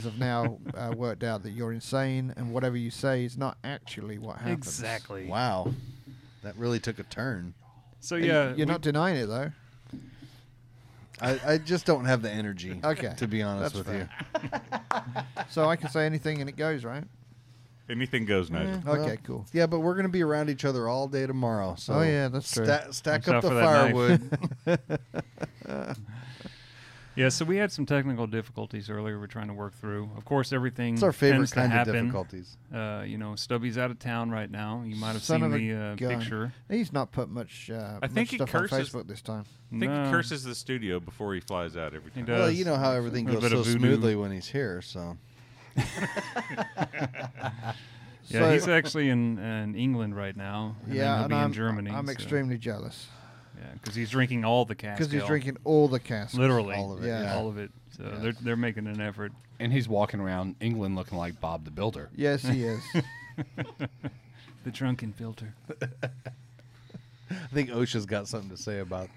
have now worked out that you're insane, and whatever you say is not actually what happens. Exactly. Wow. That really took a turn. So And yeah, you're not denying it though. I just don't have the energy, Okay, to be honest that's with you. So I can say anything and it goes, right? Anything goes, Nigel. Okay, cool. Yeah, but we're going to be around each other all day tomorrow. So Oh yeah, that's true. stack Watch up out the for that firewood. Yeah, so we had some technical difficulties earlier we're trying to work through. Of course, everything It's our favorite tends to kind of happen. difficulties. You know, Stubby's out of town right now. You might have Son seen of a the gun. picture. He's not put much, think much he stuff on curses- Facebook this time. I think No. he curses the studio before he flies out every He time. does. Well, you know how everything A goes little so bit of voodoo. smoothly when he's here, so. Yeah, So- he's actually in England right now. And then Yeah, he'll and be I'm in Germany. I'm so- extremely jealous Yeah, because he's drinking all the cask. because he's ale. drinking all the casks. literally All of it, Yeah. yeah. all of it. So Yeah. they're making an effort. And he's walking around England looking like Bob the Builder. Yes, he is. The drunken filter. I think OSHA's got something to say about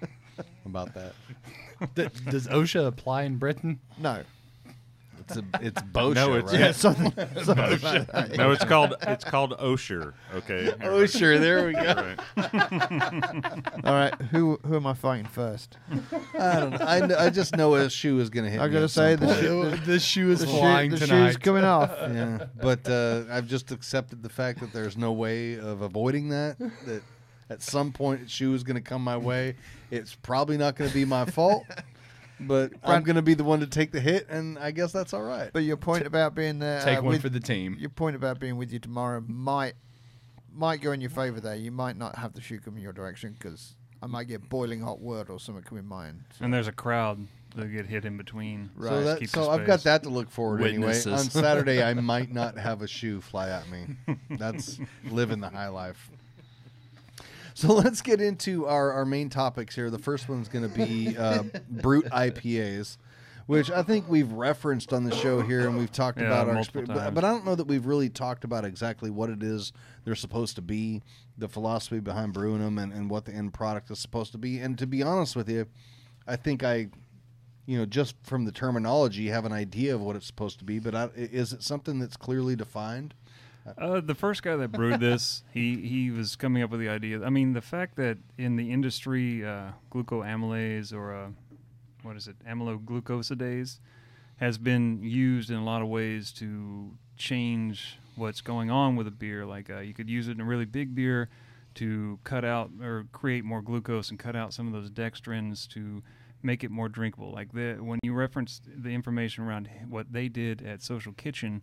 that. Does OSHA apply in Britain? No. It's Bosha, No, it's- right? Yeah, something about that. No, it's called Osher. Okay. Osher, there we go. Right. All right, who am I fighting first? I don't know. I just know a shoe is going to hit I me gotta at some say the point. shoe, This shoe is the flying shoe, the tonight. shoe's coming off. Yeah, but I've just accepted the fact that there's no way of avoiding that. That at some point, shoe is going to come my way. It's probably not going to be my fault, but I'm going to be the one to take the hit, and I guess that's all right. But your point about being there, Take one with, for the team. your point about being with you tomorrow might go in your favor there. You might not have the shoe come in your direction because I might get boiling hot word or something come in mine. So. And there's a crowd that get hit in between. Right. So, Keep so the I've got space. that to look forward to anyway. Witnesses. On Saturday, I might not have a shoe fly at me. That's living the high life. So let's get into our main topics here. The first one's going to be Brut IPAs, which I think we've referenced on the show here, and we've talked Yeah, about our multiple experience. times. But I don't know that we've really talked about exactly what it is they're supposed to be, the philosophy behind brewing them, and what the end product is supposed to be. And to be honest with you, I think just from the terminology, have an idea of what it's supposed to be. But is it something that's clearly defined? The first guy that brewed this, he was coming up with the idea. I mean, the fact that in the industry, glucoamylase or amyloglucosidase has been used in a lot of ways to change what's going on with a beer. Like you could use it in a really big beer to cut out or create more glucose and cut out some of those dextrins to make it more drinkable. Like when you referenced the information around what they did at Social Kitchen,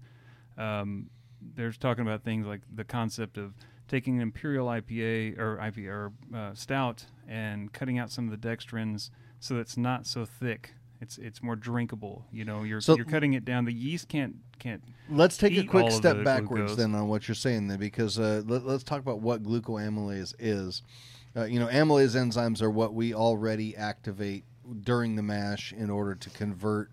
they're talking about things like the concept of taking an imperial IPA or stout and cutting out some of the dextrins so that it's not so thick. It's more drinkable. You know, you're cutting it down. The yeast can't. Let's take a eat quick all of step the backwards glucose. then on what you're saying there, because let's talk about what glucoamylase is. Amylase enzymes are what we already activate during the mash in order to convert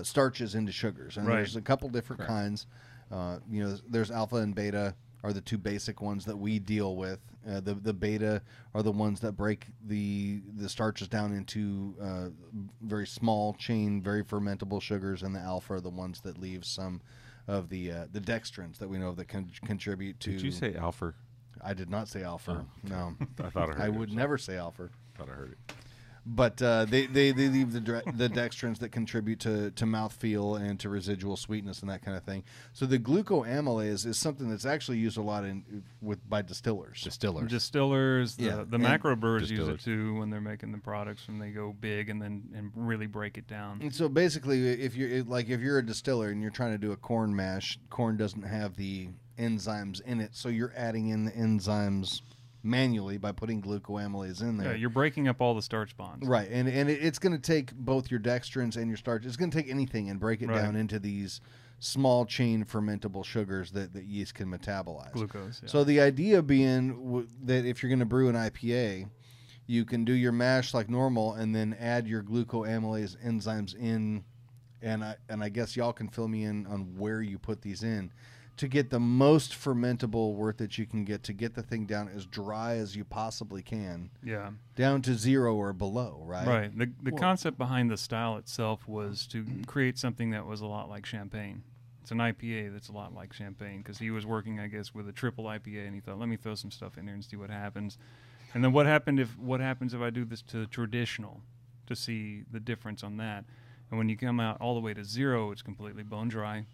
starches into sugars, and Right. there's a couple different kinds. There's alpha and beta are the two basic ones that we deal with. The beta are the ones that break the starches down into very small chain, very fermentable sugars, and the alpha are the ones that leave some of the dextrins that we know that can contribute to. Did you say alpha? I did not say alpha. No, I thought I heard I it. would never say alpha. Thought I heard it. But they leave the dextrins that contribute to mouthfeel and to residual sweetness and that kind of thing. So the glucoamylase is something that's actually used a lot by distillers. Distillers, Yeah, the and macro brewers use distillers. it too when they're making the products when they go big and really break it down. And so basically, if you're a distiller and you're trying to do a corn mash, corn doesn't have the enzymes in it, so you're adding in the enzymes manually by putting glucoamylase in there. Yeah, you're breaking up all the starch bonds. Right, and it's going to take both your dextrins and your starch. It's going to take anything and break it Right. down into these small chain fermentable sugars that yeast can metabolize. Glucose. Yeah. So the idea being that if you're going to brew an IPA, you can do your mash like normal and then add your glucoamylase enzymes in, and I guess y'all can fill me in on where you put these in. to get the most fermentable wort that you can get, to get the thing down as dry as you possibly can, Yeah. down to 0 or below, right? Right. The concept behind the style itself was to create something that was a lot like champagne. It's an IPA that's a lot like champagne, because he was working, I guess, with a triple IPA, and he thought, let me throw some stuff in there and see what happens. And then what happens if I do this to traditional, to see the difference on that? And when you come out all the way to 0, it's completely bone dry,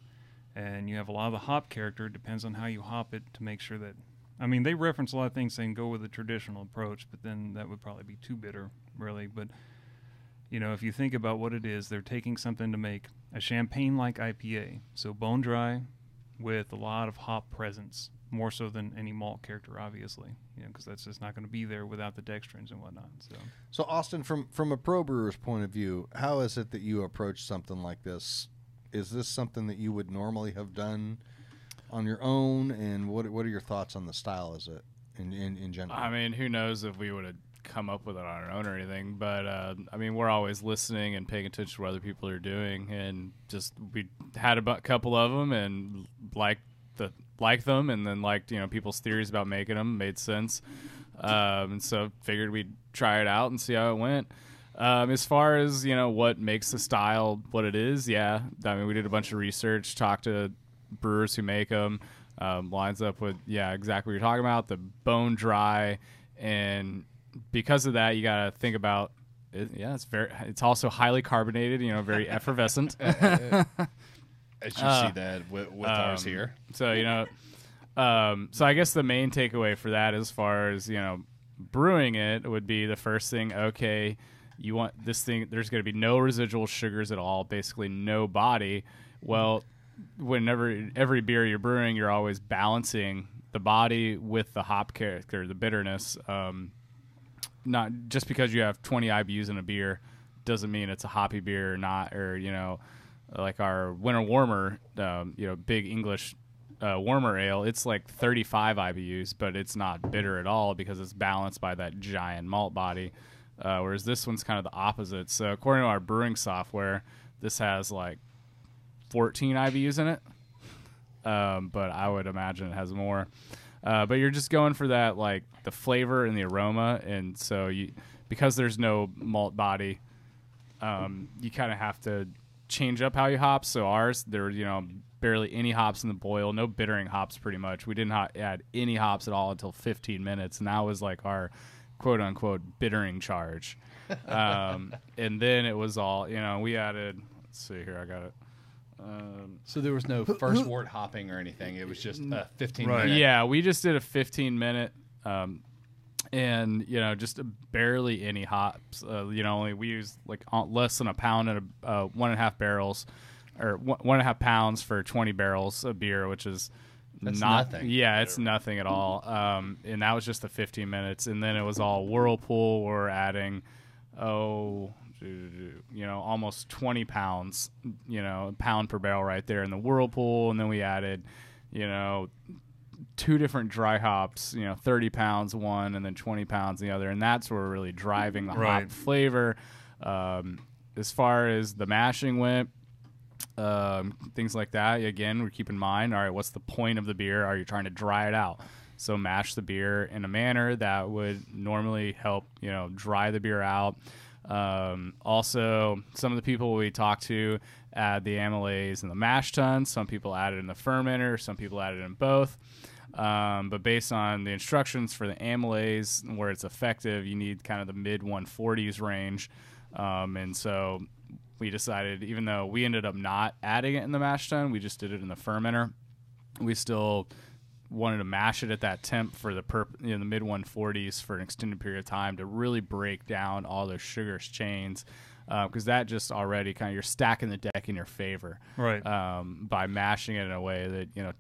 and you have a lot of the hop character. It depends on how you hop it to make sure that. I mean, they reference a lot of things saying go with a traditional approach, but then that would probably be too bitter, really. But you know, if you think about what it is, they're taking something to make a champagne-like IPA, so bone dry, with a lot of hop presence, more so than any malt character, obviously, you know, because that's just not going to be there without the dextrins and whatnot. So Austin, from a pro brewer's point of view, how is it that you approach something like this? Is this something that you would normally have done on your own? And what are your thoughts on the style? Is it in general? I mean, who knows if we would have come up with it on our own or anything, but I mean, we're always listening and paying attention to what other people are doing, and just we had a couple of them and liked them, and then liked, you know, people's theories about making them, made sense, and so figured we'd try it out and see how it went. As far as, you know, what makes the style what it is, yeah, I mean, we did a bunch of research, talked to brewers who make them, lines up with, yeah, exactly what you're talking about, the bone dry, and because of that, you got to think about it. Yeah, it's also highly carbonated, you know, very effervescent. As you see that with ours here. So, you know, so I guess the main takeaway for that, as far as, you know, brewing it, would be the first thing, okay, you want this thing, there's going to be no residual sugars at all, basically no body. Well, whenever every beer you're brewing, you're always balancing the body with the hop character, the bitterness. Not just because you have 20 IBUs in a beer doesn't mean it's a hoppy beer or not, or, you know, like our winter warmer, you know, big English warmer ale, it's like 35 IBUs, but it's not bitter at all because it's balanced by that giant malt body. Whereas this one's kind of the opposite. So according to our brewing software, this has like 14 IBUs in it, but I would imagine it has more. But you're just going for that, like the flavor and the aroma, and so because there's no malt body, you kind of have to change up how you hop. So ours, there were, you know, barely any hops in the boil, no bittering hops pretty much. We didn't add any hops at all until 15 minutes, and that was like our quote unquote bittering charge. And then it was all, you know, we added, let's see here, I got it. So there was no first wort hopping or anything. It was just a 15-minute. Yeah, we just did a 15-minute, and, you know, just barely any hops. You know, we used like less than a pound and 1.5 barrels, or 1.5 pounds for 20 barrels of beer, which is nothing. Yeah, it's nothing at all. And that was just the 15 minutes, and then it was all whirlpool. We're adding, you know, almost 20 pounds, you know, pound per barrel right there in the whirlpool. And then we added, you know, 2 different dry hops, you know, 30 pounds one and then 20 pounds the other. And that's where we're really driving the hop flavor. As far as the mashing went, things like that, again, we keep in mind, all right, what's the point of the beer? Are you trying to dry it out? So mash the beer in a manner that would normally help, you know, dry the beer out. Also, some of the people we talked to add the amylase in the mash tun. Some people add it in the fermenter. Some people add it in both. But based on the instructions for the amylase, where it's effective, you need kind of the mid 140s range. And so we decided, even though we ended up not adding it in the mash tun, we just did it in the fermenter. We still wanted to mash it at that temp for the the mid 140s for an extended period of time to really break down all those sugar chains, because that just already kind of, you're stacking the deck in your favor, right? By mashing it in a way that, you know,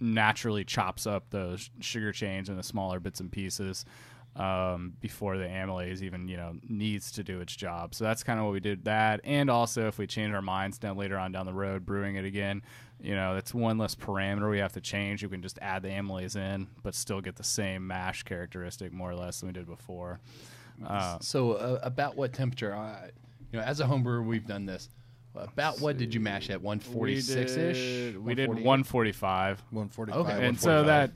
naturally chops up those sugar chains into smaller bits and pieces before the amylase even, you know, needs to do its job. So that's kind of what we did that. And also, if we change our minds later on down the road brewing it again, you know, that's one less parameter we have to change. You can just add the amylase in, but still get the same mash characteristic more or less than we did before. So about what temperature? You know, as a home brewer, we've done this. About what did you mash at? 146 ish. We did 145. 145. Okay. And so that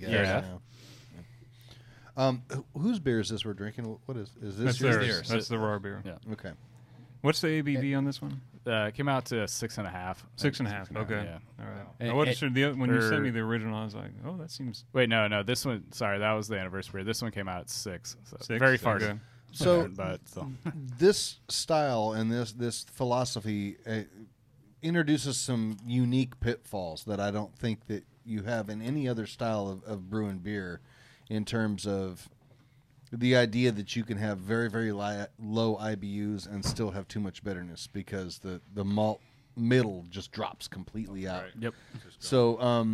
Whose beer is this we're drinking? What is this? That's yours? theirs. That's the raw beer. Yeah. Okay. What's the ABV on this one? It came out to 6.5. 6.5. Okay. Yeah. All right. And- I wasn't sure when you sent me or- the original, I was like, oh, that seems Wait, no. This one, sorry, that was the anniversary. This one came out at 6. So 6. very far. Okay. So but still. this style and this philosophy introduces some unique pitfalls that I don't think that you have in any other style of brewing beer, in terms of the idea that you can have very, very low IBUs and still have too much bitterness because the malt middle just drops completely out. Right. Yep. So,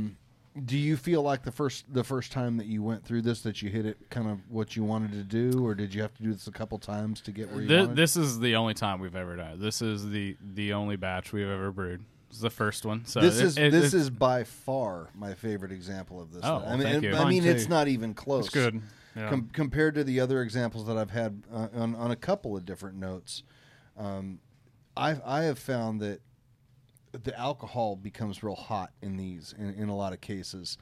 do you feel like the first time that you went through this, that you hit it kind of what you wanted to do, or did you have to do this a couple times to get where you wanted? This is the only time we've ever done it. This is the only batch we've ever brewed. This is the first one. So this it's is by far my favorite example of this. Oh, I mean, thank you. I mean, Mine it's too. not even close. It's good. Yeah. Compared to the other examples that I've had on a couple of different notes. I have found that the alcohol becomes real hot in these in a lot of cases.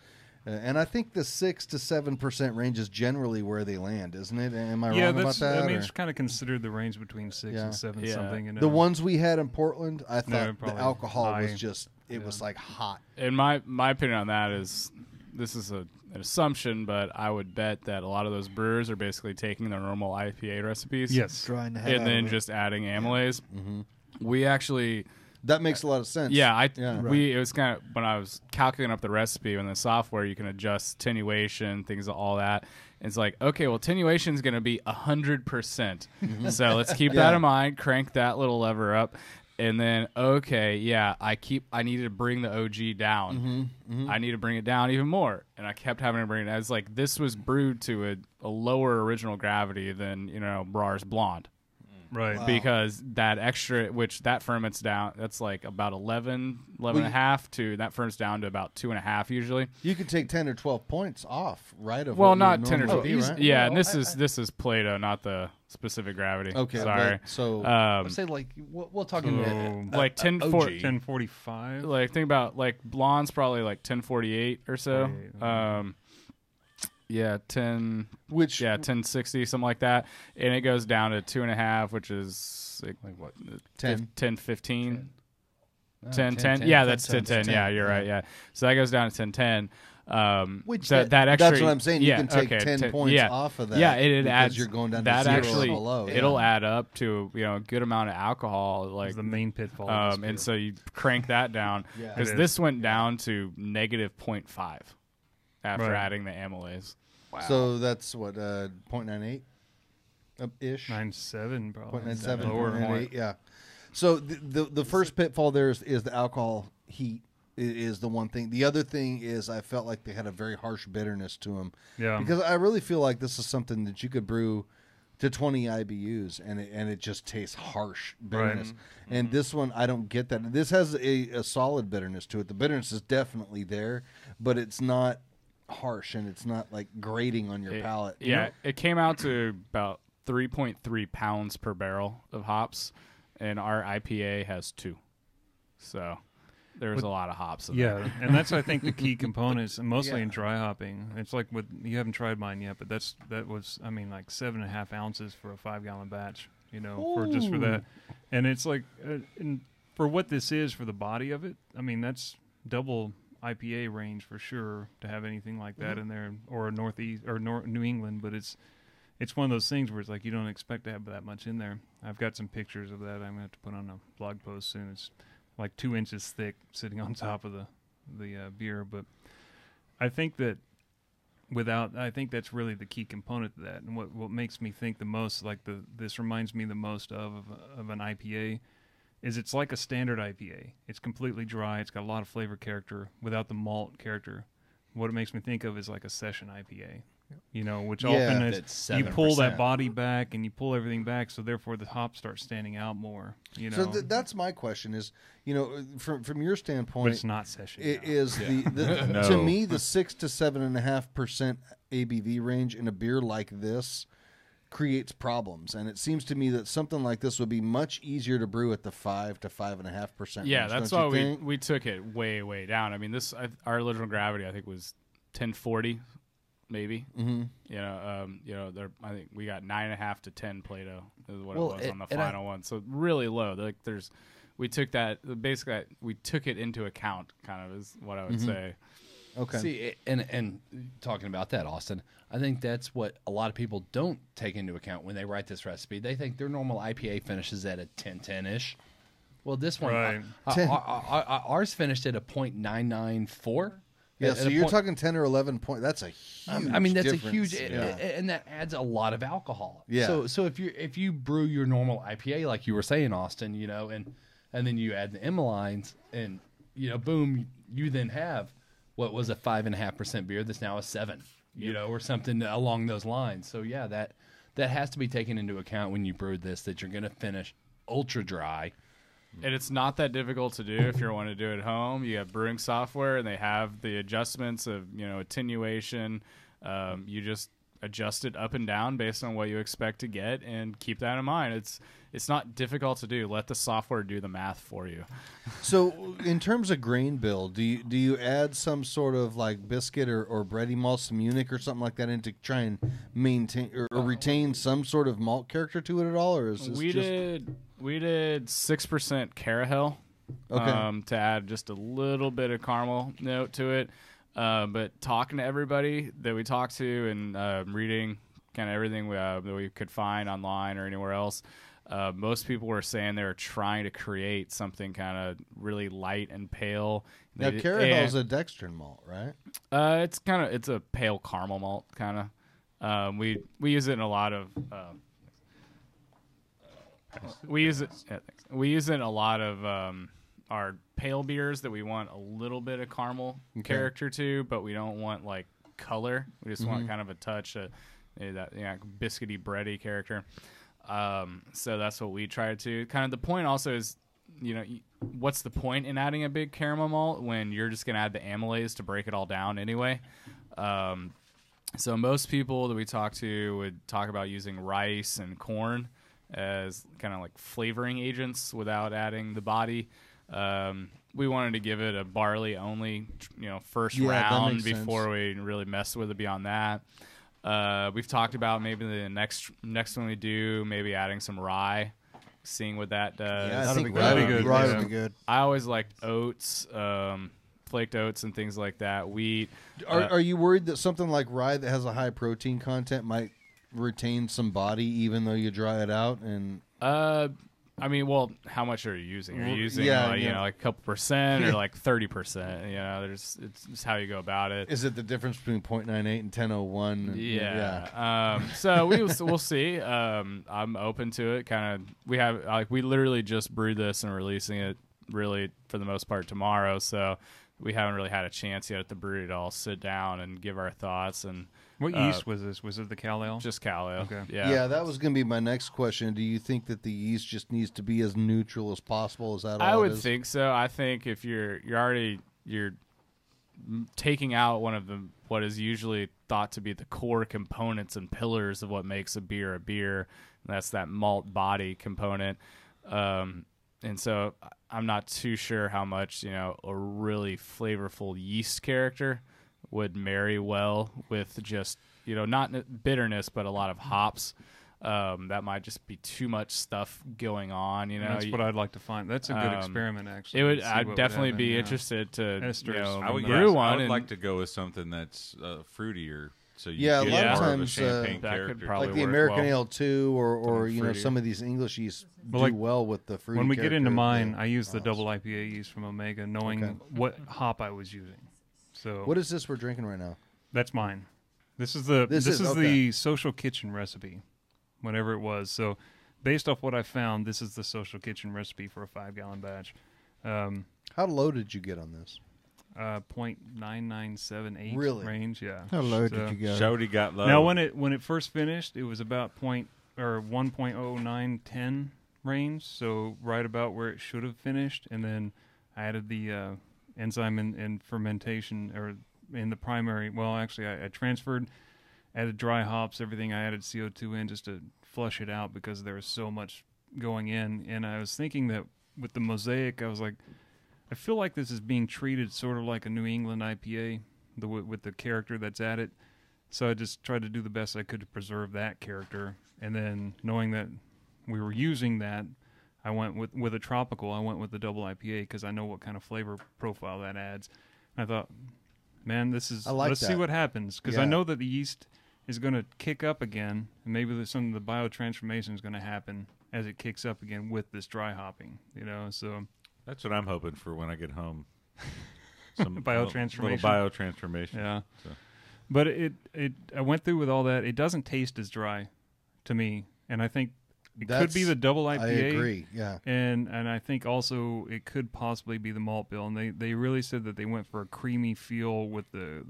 And I think the 6 to 7% range is generally where they land, isn't it? Am I wrong about that? I mean, or- it's kind of considered the range between 6 Yeah. and 7 Yeah. something. You know? the ones we had in Portland, I thought the probably alcohol high. was just it was like hot. And my opinion on that is, this is an assumption, but I would bet that a lot of those brewers are basically taking their normal IPA recipes, Yes. Drying the head and out then of it. just adding amylase. Mhm. We actually, That makes a lot of sense. yeah, Yeah. it was kind of, when I was calculating up the recipe in the software, you can adjust attenuation, things, all that. And it's like, okay, well, attenuation is going to be 100%. So let's keep that Yeah. in mind. Crank that little lever up. And then, okay, yeah, I needed to bring the OG down. I need to bring it down even more. And I kept having to bring it down. It's like, this was brewed to a lower original gravity than, Rahr's Blonde. Right. Wow. Because that extra, which that ferments down, that's like about 11 and a half to, that ferments down to about 2.5 usually. You could take 10 or 12 points off, right? Of Well, what not you 10 or normally 12. be, right? Yeah, and Well, this is Plato, not the specific gravity. Okay, sorry. but so I would say like we'll talk in So, Like 10 OG. 1045. like think about like blonde's probably like 1048 or so. 48, Yeah, 1060, something like that, and it goes down to 2.5, which is like what? 10. 1015. No, 1010. Yeah, that's 1010. Yeah, you're right. Yeah, so that goes down to 1010. Which so that extra, That's what I'm saying. You yeah, can take okay, 10 points yeah. off of that. Yeah, it because adds. you're going down that to 0 actually, or below. it'll add up to a good amount of alcohol, like Is the main pitfall. of this and beer. so you crank that down Yeah. because It this is. went down to negative 0.5 after Right. adding the amylase. So that's what 0.98 ish. 97 probably. 0.97, Lower. 0.98, yeah. So the first pitfall there is the alcohol heat is the one thing. The other thing is I felt like they had a very harsh bitterness to them. Yeah. Because I really feel like this is something that you could brew to 20 IBUs and it just tastes harsh bitterness. And this one, I don't get that. This has a solid bitterness to it. The bitterness is definitely there, but it's not harsh and it's not like grating on your palate. You Yeah, know? it came out to about 3.3 pounds per barrel of hops, and our IPA has 2. So there's a lot of hops in there. Yeah, and that's I think the key components, and mostly in dry hopping. It's like you haven't tried mine yet, but that was like 7.5 ounces for a 5-gallon batch. For that, and it's like, and for what this is for the body of it, that's double IPA range for sure to have anything like that in there, or Northeast or New England, but it's one of those things where it's like you don't expect to have that much in there. I've got some pictures of that I'm gonna have to put on a blog post soon. It's like 2 inches thick, sitting on top of the beer. But I think that I think that's really the key component to that, and what makes me think the most, like this reminds me the most of an IPA. Is it's like a standard IPA. It's completely dry. It's got a lot of flavor character without the malt character. What it makes me think of is like a session IPA, which often is That's you pull 7%. that body back and you pull everything back, so therefore the hops start standing out more. So that's my question is, from your but standpoint, it's not session. it now. is the No. to me the 6 to 7.5% ABV range in a beer like this creates problems. And it seems to me that something like this would be much easier to brew at the 5 to 5.5%. Yeah, range, that's don't why you think? we took it way down. I mean, our original gravity I think was 1040, maybe. Mm-hmm. I think we got 9.5 to 10 Plato is what Well, it was on the and I- final one. So really low. We took that basically. We took it into account, kind of is what I would say. Okay. See, and talking about that, Austin, I think that's what a lot of people don't take into account when they write this recipe. They think their normal IPA finishes at a 10-10-ish. Well, this one, Right. ours finished at a .994. Yeah, At so a you're point- talking 10 or 11 point. That's a huge I mean, that's a difference. huge, Yeah. and that adds a lot of alcohol. Yeah. So if you brew your normal IPA like you were saying, Austin, and then you add the Emmylines, and boom, you then have what was a 5.5% beer that's now a 7, or something along those lines. So yeah, that has to be taken into account when you brew this, that you're going to finish ultra dry. And it's not that difficult to do if you want to do it at home. You have brewing software, and they have the adjustments of attenuation. You just adjust it up and down based on what you expect to get, and keep that in mind. It's not difficult to do. Let the software do the math for you. So, in terms of grain build, do you add some sort of like biscuit or bready malt, some Munich or something like that in to try and maintain or retain some sort of malt character to it at all, or is this We did 6% Carahel, Okay. to add just a little bit of caramel note to it. But talking to everybody that we talked to and reading kind of everything that we could find online or anywhere else, most people were saying they were trying to create something kind of really light and pale. Now, Carahel's a dextrin malt, right? It's a pale caramel malt kind of. We use it in a lot of. We use it in a lot of our pale beers that we want a little bit of caramel character to, but we don't want like color. We just want kind of a touch of that biscuity, bready character. So that's what we try to. Kind of the point also is, what's the point in adding a big caramel malt when you're just going to add the amylase to break it all down anyway? So most people that we talk to would talk about using rice and corn as kind of like flavoring agents without adding the body. We wanted to give it a barley only, first Yeah, that round makes before we really mess with it beyond that. We've talked about maybe the next one we do, maybe adding some rye, seeing what that does. Yeah, I That'd think be rye good. would be Rye good. would be good. I always liked oats, flaked oats and things like that, wheat. Are you worried that something like rye that has a high protein content might retain some body even though you dry it out? And I mean, well, how much are you using? Are you using like a couple percent or like 30%? It's how you go about it. is it the difference between 0.98 and 1001? Yeah. So we'll see. I'm open to it. Kind of. We literally just brewed this and releasing it really for the most part tomorrow. So we haven't really had a chance yet at the brewery to all sit down and give our thoughts. And What yeast was this? Was it the Cal Ale? just Cal Ale. Okay. Yeah, that was going to be my next question. Do you think that the yeast just needs to be as neutral as possible? Is that all I it would is? think so. I think if you're taking out one of what is usually thought to be the core components and pillars of what makes a beer, and that's that malt body component. And so I'm not too sure how much a really flavorful yeast character would marry well with just not bitterness but a lot of hops. That might just be too much stuff going on. That's what I'd like to find. That's a good experiment, actually. It would. to see I'd what definitely happen, be yeah. interested to Esters. I would, brew one. I would and like to go with something that's fruitier. So you Yeah, a get lot of more times, a champagne that could character. probably like the work American well. Ale 2 or Something some fruitier. of these English yeasts do like, well with the fruity When we get into character. mine, Yeah. I use the double IPA yeast from Omega, knowing Okay. what hop I was using. So What is this we're drinking right now? that's mine. This is the This is- okay. the social kitchen recipe, whatever it was. So based off what I found, this is the social kitchen recipe for a 5-gallon batch. How low did you get on this? 0.9978 Really? range. Yeah. How low So- did you go? Shody got low. Now, when it first finished, it was about 1.0910 range, so right about where it should have finished. And then I added the enzyme in fermentation, or in the primary. Well, actually, I transferred added dry hops, everything. I added CO2 in just to flush it out because there was so much going in. And I was thinking that with the Mosaic, I was like, I feel like this is being treated sort of like a New England IPA with the character that's at it. So I just tried to do the best I could to preserve that character. And then knowing that we were using that, I went with a tropical. I went with the double IPA because I know what kind of flavor profile that adds. And I thought, man, let's see what happens, because I know that the yeast is going to kick up again, and maybe some of the biotransformation is going to happen as it kicks up again with this dry hopping. So that's what I'm hoping for when I get home. Some biotransformation. Little biotransformation. Yeah. So. But I went through with all that. It doesn't taste as dry to me, and I think it could be the double IPA. I agree. Yeah. And I think also it could possibly be the malt bill. And they really said that they went for a creamy feel with the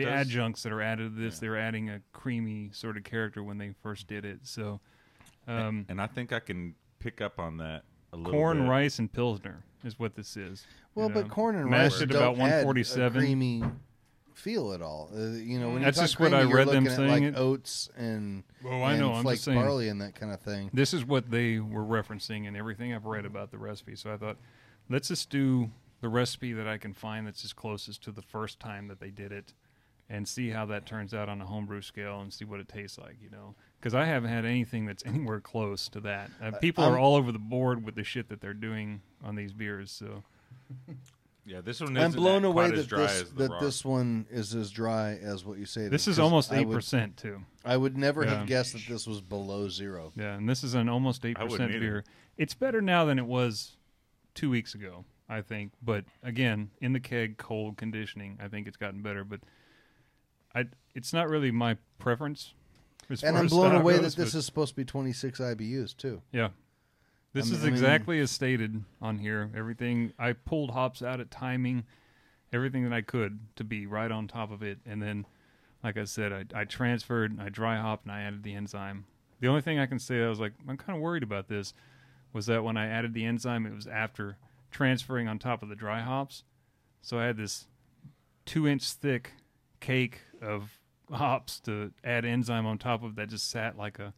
adjuncts that are added to this. Yeah. They're adding a creamy sort of character when they first did it. So, and I think I can pick up on that a little corn, bit. rice, and Pilsner is what this is. Well, but corn and mashed rice at don't about 147. add a creamy feel at all. When that's you just creamy, what I read them at saying. Like oats and I know. I'm flaked just saying, barley and that kind of thing. This is what they were referencing and everything I've read about the recipe. So I thought, let's just do the recipe that I can find that's as closest to the first time that they did it, and see how that turns out on a homebrew scale and see what it tastes like. Because I haven't had anything that's anywhere close to that. People are all over the board with the shit that they're doing on these beers. So. Yeah, this one. I'm blown away that this one is as dry as what you say. This is almost 8% too. I would never have guessed that this was below 0. Yeah, and this is an almost 8% beer. It's better now than it was 2 weeks ago, I think. But again, in the keg, cold conditioning, I think it's gotten better. But it's not really my preference. And I'm blown away that this is supposed to be 26 IBUs too. Yeah. This is exactly as stated on here. Everything, I pulled hops out at timing, everything that I could to be right on top of it. And then, like I said, I transferred, I dry hopped, and I added the enzyme. The only thing I can say, I was like, I'm kind of worried about this, was that when I added the enzyme, it was after transferring on top of the dry hops. So I had this 2-inch thick cake of hops to add enzyme on top of that just sat like a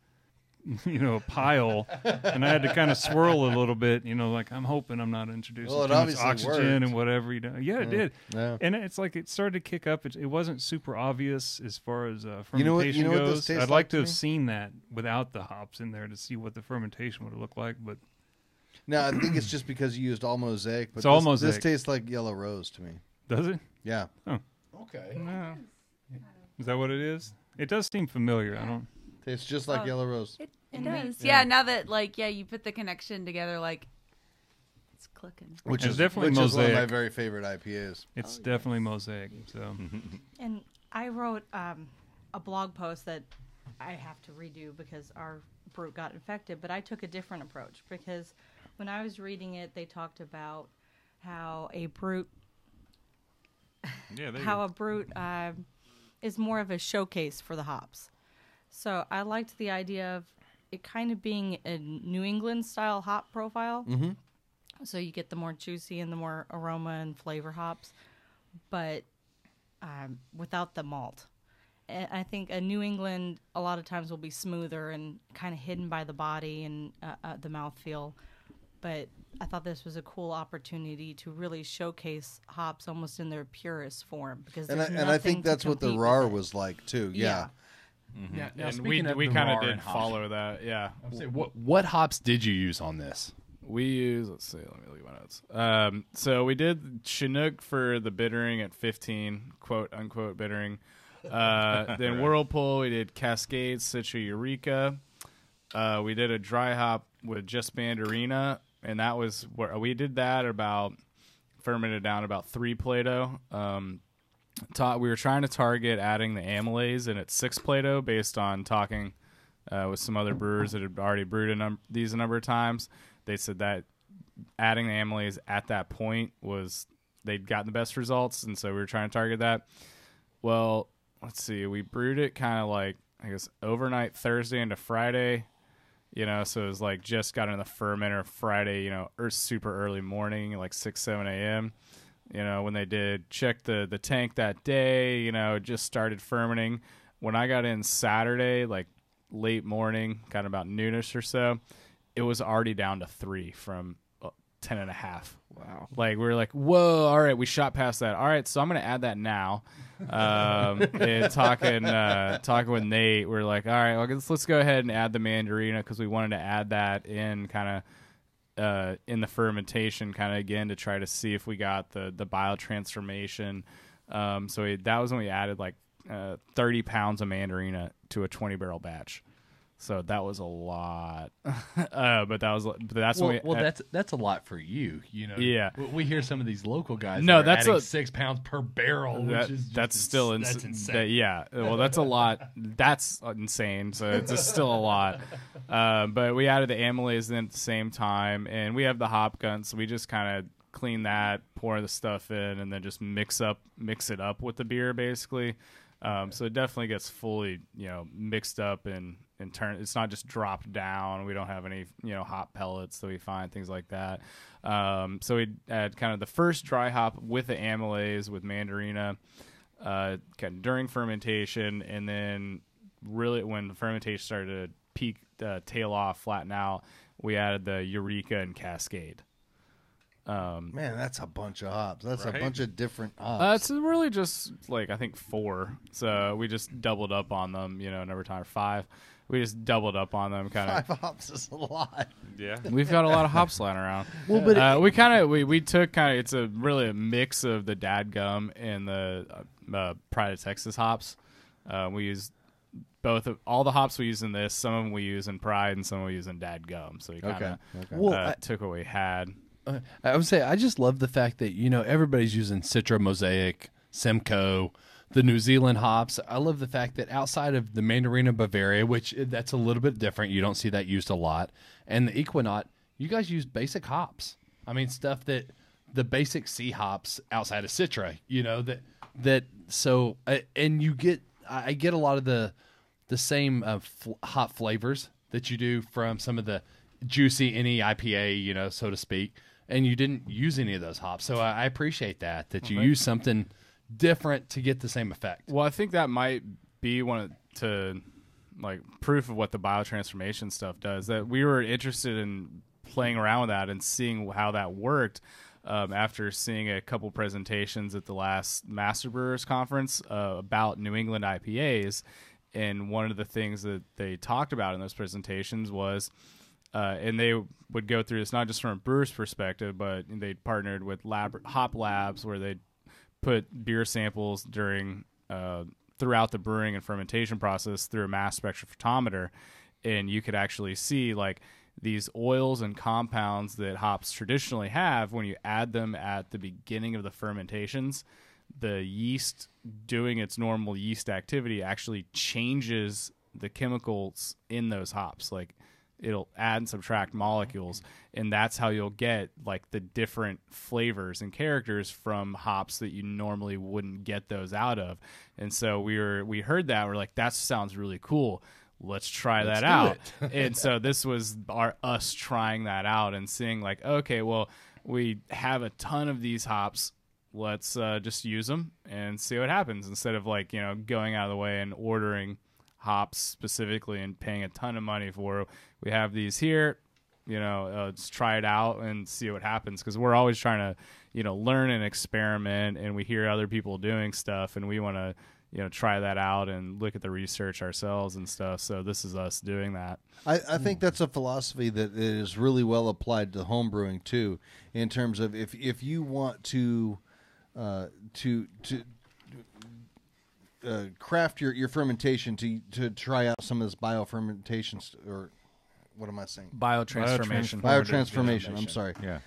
pile, and I had to kind of swirl a little bit, like I'm hoping I'm not introducing too much oxygen worked. and whatever. Yeah, it did. Yeah. And it's like it started to kick up. It wasn't super obvious as far as fermentation what goes. this tastes I'd like like to to have me? seen that without the hops in there to see what the fermentation would have looked like. But No, I think it's just because you used all Mosaic. But It's all Mosaic. This tastes like Yellow Rose to me. does it? Yeah. Okay. No. Is that what it is? It does seem familiar. I don't. Tastes just like Yellow Rose. It does. Yeah, now that you put the connection together, it's clicking. Which It's is definitely one of my Mosaic. very favorite IPAs. It's definitely Mosaic. So And I wrote a blog post that I have to redo because our Brut got infected, but I took a different approach because when I was reading it, they talked about how a Brut is more of a showcase for the hops. So I liked the idea of it kind of being a New England style hop profile. Mm-hmm. So you get the more juicy and the more aroma and flavor hops, but without the malt. And I think a New England a lot of times will be smoother and kind of hidden by the body and the mouthfeel. But I thought this was a cool opportunity to really showcase hops almost in their purest form. Because And I think that's what the Rahr was like too. Yeah. Mm-hmm. Now, And speaking of we the kind Rahr of did and hops, follow that. Yeah. What hops did you use on this? We use, let's see, let me look at my notes. So we did Chinook for the bittering at 15, quote unquote bittering. Then Whirlpool, we did Cascade, Citra Eureka. We did a dry hop with just Mandarina, and that was where we did that fermented down about 3 Plato. We were trying to target adding the amylase in at 6 Plato based on talking with some other brewers that had already brewed these a number of times. They said that adding the amylase at that point they'd gotten the best results, and so we were trying to target that. Well, let's see, we brewed it kind of like, I guess, overnight Thursday into Friday, so it was like just got in the fermenter Friday, or super early morning, like 6, 7 a.m., when they did check the tank that day, it just started fermenting. when I got in Saturday, like late morning, kind of about noonish or so, it was already down to 3 from 10.5. Wow. Like we were like, whoa, all right, we shot past that. All right, so I'm gonna add that now. And talking with Nate, we're like, all right, well, let's go ahead and add the mandarina because we wanted to add that in kind of in the fermentation, kind of again to try to see if we got the biotransformation. So that was when we added like 30 pounds of mandarina to a 20-barrel batch. So that was a lot, but that's when that's a lot for you. You know, yeah. We hear some of these local guys. No, that are that's adding 6 pounds per barrel, which is that's still that's insane. yeah, well, that's a lot. That's insane. So it's still a lot. But we added the amylase in at the same time, and we have the hop gun, so we just kind of clean that, pour the stuff in, and then just mix it up with the beer, basically. So it definitely gets fully, mixed up and turn. It's not just dropped down. We don't have any, hop pellets that we find, things like that. So we add kind of the first dry hop with the amylase with mandarina, kind of during fermentation, and then really when the fermentation started to peak, tail off, flatten out, we added the Eureka and Cascade. Man, that's a bunch of hops. That's a bunch of different hops. It's really just like I think 4. So we just doubled up on them. Number time 5. We just doubled up on them. Kind of 5 hops is a lot. Yeah, we've got a lot of hops lying around. Well, but we took it's really a mix of the Dadgum and the Pride of Texas hops. We use all the hops we use in this. Some of them we use in Pride, and some we use in Dadgum. So we kind of took what we had. I would say I just love the fact that everybody's using Citra, Mosaic, Simcoe, the New Zealand hops. I love the fact that outside of the Mandarina Bavaria, which that's a little bit different, you don't see that used a lot, and the Equinaut, you guys use basic hops. I mean, stuff that the basic C hops outside of Citra, and I get a lot of the same hop flavors that you do from some of the juicy NE IPA, so to speak. And you didn't use any of those hops. So I appreciate that you use something different to get the same effect. Well, I think that might be proof of what the biotransformation stuff does, that we were interested in playing around with that and seeing how that worked after seeing a couple presentations at the last Master Brewers Conference about New England IPAs. And one of the things that they talked about in those presentations was and they would go through this not just from a brewer's perspective, but they partnered with hop labs where they put beer samples throughout the brewing and fermentation process through a mass spectrophotometer, and you could actually see like these oils and compounds that hops traditionally have. When you add them at the beginning of the fermentations, the yeast doing its normal yeast activity actually changes the chemicals in those hops. Like, it'll add and subtract molecules, and that's how you'll get like the different flavors and characters from hops that you normally wouldn't get those out of. And so we heard that, we're like, that sounds really cool, let's try that out. And so this was us trying that out and seeing like, okay, well, we have a ton of these hops, let's just use them and see what happens, instead of like, going out of the way and ordering hops specifically and paying a ton of money for. We have these here, let's try it out and see what happens, because we're always trying to learn and experiment, and we hear other people doing stuff and we want to try that out and look at the research ourselves and stuff. So this is us doing that. I think that's a philosophy that is really well applied to home brewing too, in terms of if you want to craft your fermentation to try out some of this biofermentation or what am I saying? Biotransformation. I'm sorry. Yeah.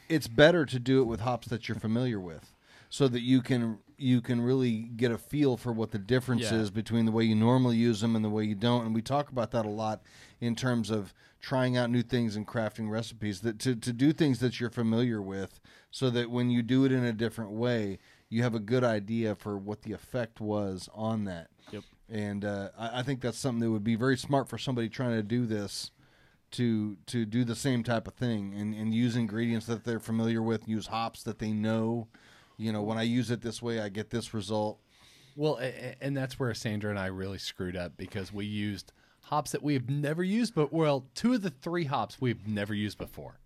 It's better to do it with hops that you're familiar with, so that you can really get a feel for what the difference is between the way you normally use them and the way you don't. And we talk about that a lot in terms of trying out new things and crafting recipes, that to do things that you're familiar with, so that when you do it in a different way, you have a good idea for what the effect was on that. Yep. And I think that's something that would be very smart for somebody trying to do this, to do the same type of thing and use ingredients that they're familiar with, use hops that they know. When I use it this way, I get this result. Well, and that's where Sandra and I really screwed up because we used hops that we have never used, but two of the 3 hops we've never used before.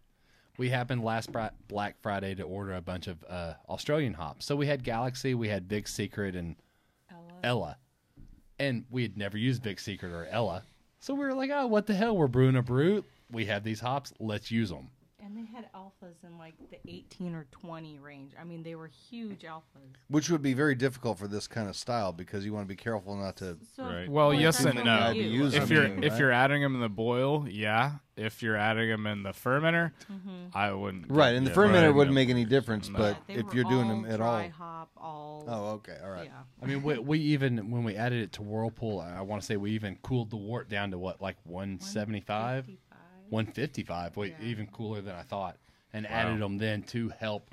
We happened last Black Friday to order a bunch of Australian hops. So we had Galaxy, we had Big Secret, and Ella. And we had never used Big Secret or Ella. So we were like, oh, what the hell? We're brewing a brew. We have these hops. Let's use them. And they had alphas in like the 18 or 20 range. I mean, they were huge alphas. Which would be very difficult for this kind of style because you want to be careful not to. So Right. Well, what yes does and that no. mean to you? If you're adding them in the boil, yeah. If you're adding them in the fermenter, I wouldn't. Right, and the Yeah, fermenter right. wouldn't make any difference, No. but They if were you're doing all them at dry all. hop, all. Oh, okay, all right. Yeah. I mean, we even, when we added it to Whirlpool, I want to say we even cooled the wort down to what, like 175? 155, even cooler than I thought. And added them then to help,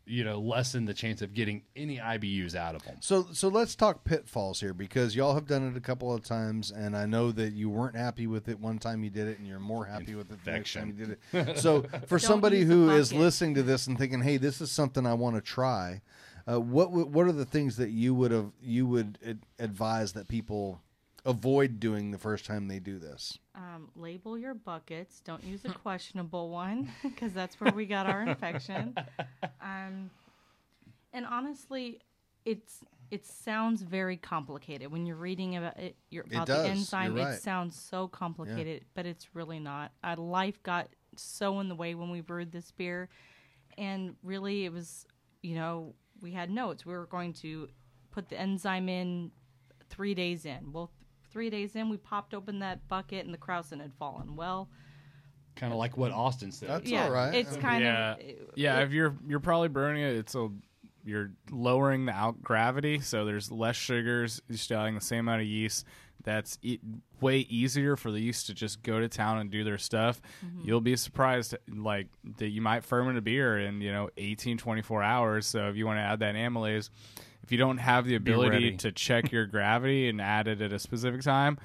lessen the chance of getting any IBUs out of them. So let's talk pitfalls here because y'all have done it a couple of times, and I know that you weren't happy with it one time you did it, and you're more happy with it the next time you did it. So for somebody use the who is bucket. listening to this and thinking, "Hey, this is something I want to try," what are the things that you would advise that people avoid doing the first time they do this? Label your buckets. Don't use a questionable one because that's where we got our infection. And honestly, it sounds very complicated when you're reading about it. About does. the enzyme. You're right. It sounds so complicated, but it's really not. Life got so in the way when we brewed this beer, and really it was. We had notes. We were going to put the enzyme in 3 days in. Well, 3 days in, we popped open that bucket and the krausen had fallen. Well, Kind of like what Austin said. That's yeah, all right. it's kind Yeah, of yeah. If you're probably brewing it, you're lowering the out gravity, so there's less sugars. You're still adding the same amount of yeast. That's way easier for the yeast to just go to town and do their stuff. You'll be surprised, like that you might ferment a beer in 18, 24 hours. So if you want to add that amylase, if you don't have the ability ready. to check your gravity and add it at a specific time,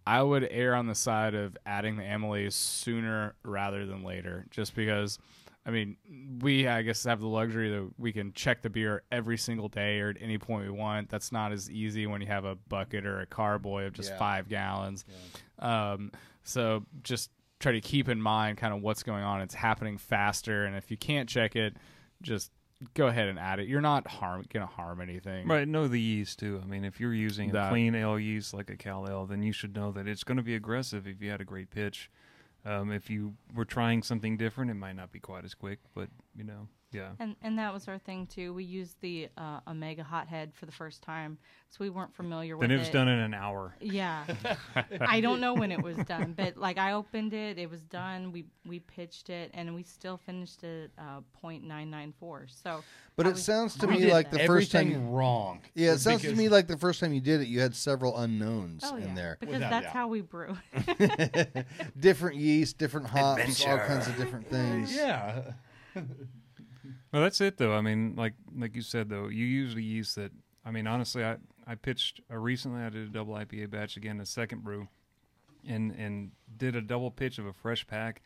I would err on the side of adding the amylase sooner rather than later, just because. I mean, I guess have the luxury that we can check the beer every single day or at any point we want. That's not as easy when you have a bucket or a carboy of just 5 gallons. Yeah. So just try to keep in mind kind of what's going on. It's happening faster, and if you can't check it, just go ahead and add it. You're not going to harm anything. Right, know the yeast too. I mean, if you're using a That- clean ale yeast like a Cal Ale, then you should know that it's going to be aggressive if you had a great pitch. If you were trying something different, it might not be quite as quick, but yeah. and that was our thing too. We used the Omega Hothead for the first time, so we weren't familiar with Then it. it was done in an hour. Yeah, I don't know when it was done, but like I opened it, it was done. We pitched it, and we still finished it .994. So, But I it was sounds to happy me with like that. the first time Everything wrong. Yeah, it sounds to Because- me like the first time you did it, you had several unknowns Oh, in yeah, there. because Without that's doubt. how we brew. Different yeast, different hops, all kinds of different things. Yeah. Well, that's it though. I mean, like you said though, you use a yeast that. I mean, honestly, I pitched recently. I did a double IPA batch again, a second brew, and did a double pitch of a fresh pack,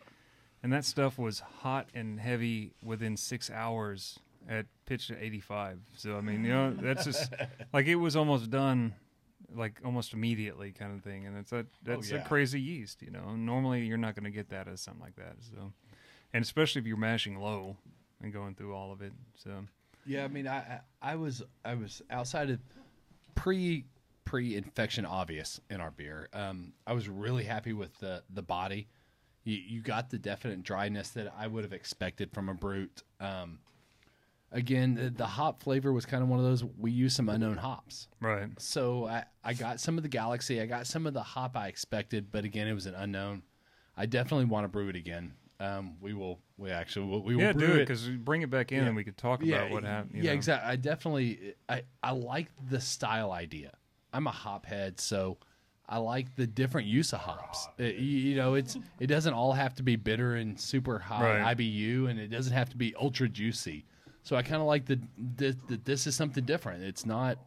and that stuff was hot and heavy within 6 hours at pitch to 85. So I mean, that's just like it was almost done, like almost immediately kind of thing, and that's a crazy yeast. Normally you're not going to get that as something like that. So, and especially if you're mashing low and going through all of it. So. Yeah, I mean, I was outside of pre-infection obvious in our beer. I was really happy with the body. You got the definite dryness that I would have expected from a brut. Again, the hop flavor was kind of one of those. We used some unknown hops, Right. so I got some of the Galaxy. I got some of the hop I expected, but again, it was an unknown. I definitely want to brew it again. We will brew do it it. because bring it back in and we could talk about what happened. Yeah, exactly. I definitely I like the style idea. I'm a hop head, so I like the different use of hops. It doesn't all have to be bitter and super high Right. IBU, and it doesn't have to be ultra juicy. So I kind of like that this is something different. It's not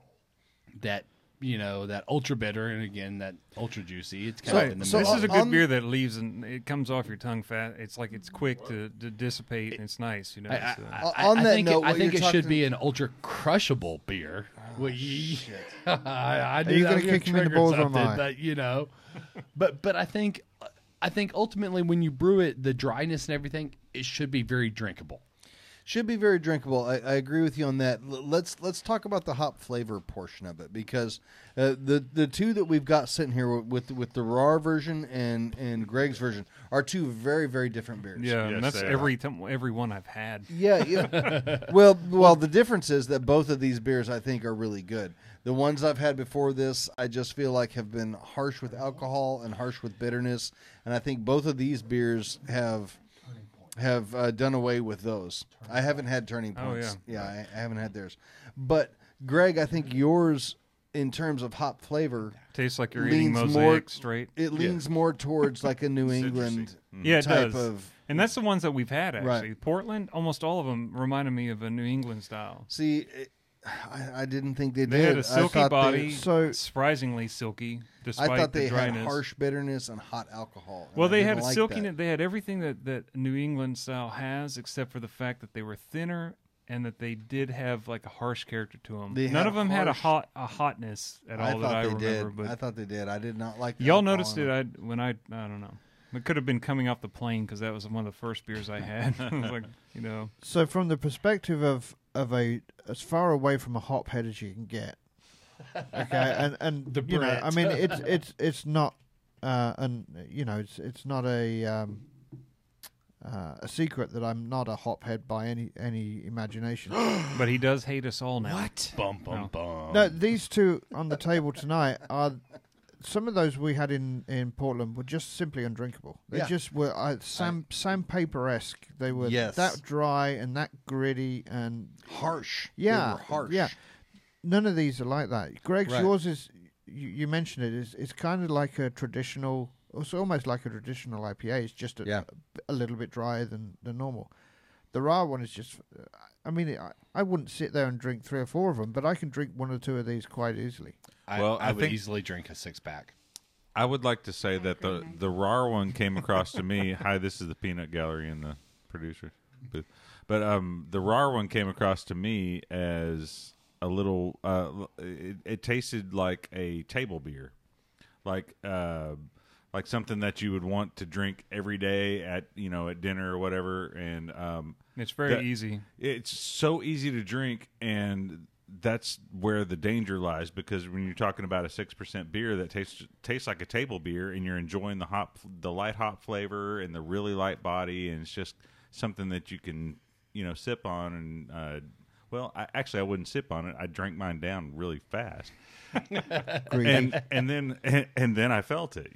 that that ultra bitter, and again that ultra juicy. It's kind of in the This middle. is a good beer that leaves and it comes off your tongue fast. It's like it's quick to dissipate and it's nice. On that think note, I what think you're it should talking- be an ultra crushable beer. I Are you going to kick him in the balls or am I? But I think ultimately when you brew it, the dryness and everything, it should be very drinkable. Should be very drinkable. I agree with you on that. Let's talk about the hop flavor portion of it, because the two that we've got sitting here with the Rahr version and Greg's version are two very, very different beers. Yeah, Yes, and that's they every one I've had. Yeah. well, the difference is that both of these beers I think are really good. The ones I've had before this, I just feel like have been harsh with alcohol and harsh with bitterness, and I think both of these beers have done away with those. I haven't had Turning Points. Oh, yeah. I haven't had theirs. But Greg, I think yours, in terms of hop flavor, Tastes like you're eating leans Mosaic more- straight. it leans more towards like a New England Yeah, it type does. of. And that's the ones that we've had, actually. Right. Portland, almost all of them reminded me of a New England style. See, I didn't think they did. They had a I silky thought body, So- surprisingly silky, despite I thought the they dryness. had harsh bitterness and hot alcohol. and Well, I they didn't had like silkiness. that. They had everything that New England style has, except for the fact that they were thinner and that they did have like a harsh character to them. They None had of them had a harsh- hotness at I all thought that I they remember. did. But I thought they did. I did not like. The y'all alcohol noticed in it. I don't know. It could have been coming off the plane because that was one of the first beers I had. It was like, So from the perspective of a as far away from a hop head as you can get, okay, and The Brit. I mean it's not it's not a secret that I'm not a hop head by any imagination. But he does hate us all now. Bum bum No. bum. No, these two on the table tonight are. Some of those we had in Portland were just simply undrinkable. They Yeah. just were sandpaper-esque. They were Yes. that dry and that gritty and harsh. yeah, They were harsh. yeah. None of these are like that. Greg's, Right. yours is. You mentioned it. It's kind of like a traditional. It's almost like a traditional IPA. It's just a little bit drier than normal. The Rahr one is just. I mean, I wouldn't sit there and drink 3 or 4 of them, but I can drink 1 or 2 of these quite easily. I I would think- easily drink a 6-pack. I would like to say that the Rahr one came across to me. Hi, this is the Peanut Gallery and the producer booth. But the Rahr one came across to me as a little. It tasted like a table beer, like something that you would want to drink every day at at dinner or whatever. And It's very easy. It's so easy to drink, and that's where the danger lies, because when you're talking about a 6% beer that tastes like a table beer, and you're enjoying the light hop flavor and the really light body, and it's just something that you can sip on. And I wouldn't sip on it. I drank mine down really fast. and then I felt it,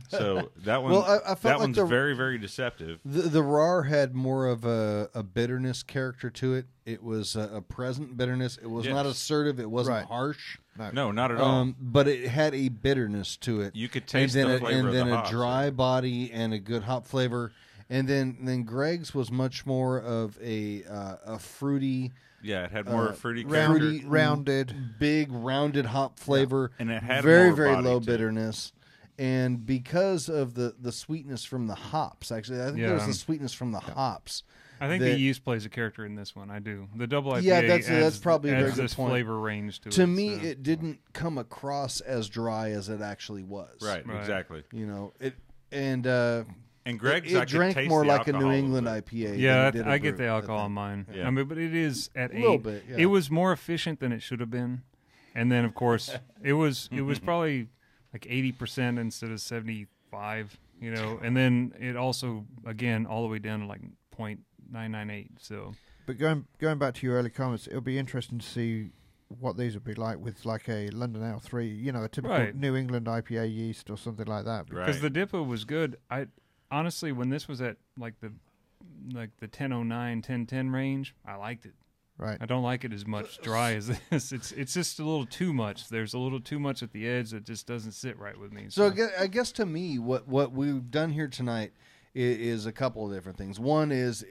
So that one, I felt that like one's the- very, very deceptive. The Rahr had more of a bitterness character to it. It was a present bitterness. It was not Yes. assertive. It wasn't Right. harsh. No, not at all. But it had a bitterness to it. You could taste and then the flavor and of then the a hops. dry body and a good hop flavor. And then Greg's was much more of a fruity, Yeah, it had more fruity Rounded, character. rounded. big rounded hop flavor, And it had very more very body low to it. bitterness. And because of the sweetness from the hops, actually, I think there was Yeah. the sweetness from the hops. I think that- the yeast plays a character in this one. I do. The double IPA Yeah, that's probably a very adds good this point. flavor range to it. To me, so. it didn't come across as dry as it actually was. Right, Right. exactly. It and And Greg's, it I could drank taste more the like a New alcohol England of it. IPA. Yeah, than it did a I get Brut, the alcohol think. on mine. Yeah. I mean, but it is at A little 8. bit, yeah. It was more efficient than it should have been, and then of course it was probably like 80% instead of 75. And then it also again all the way down to like 0.998. So But going back to your early comments, it'll be interesting to see what these would be like with like a London Ale 3, a typical Right. New England IPA yeast or something like that. Right. because the Dippa was good. I honestly, when this was at like the 1009, 1010 range, I liked it. Right. I don't like it as much dry as this. It's just a little too much. There's a little too much at the edge that just doesn't sit right with me. So I guess to me, what we've done here tonight is a couple of different things. One is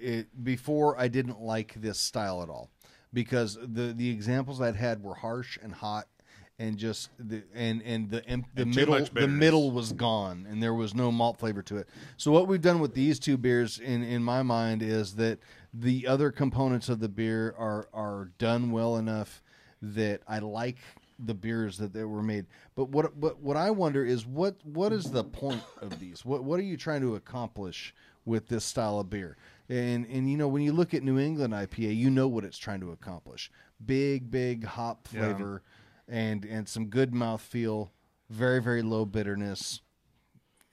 before I didn't like this style at all, because the examples I'd had were harsh and hot, and just the much bitterness. middle was gone, and there was no malt flavor to it. So what we've done with these two beers, in my mind, is that the other components of the beer are done well enough that I like the beers that they were made. But what I wonder is what is the point of these? What are you trying to accomplish with this style of beer? And when you look at New England IPA, you know what it's trying to accomplish. Big hop flavor and some good mouthfeel, very, very low bitterness.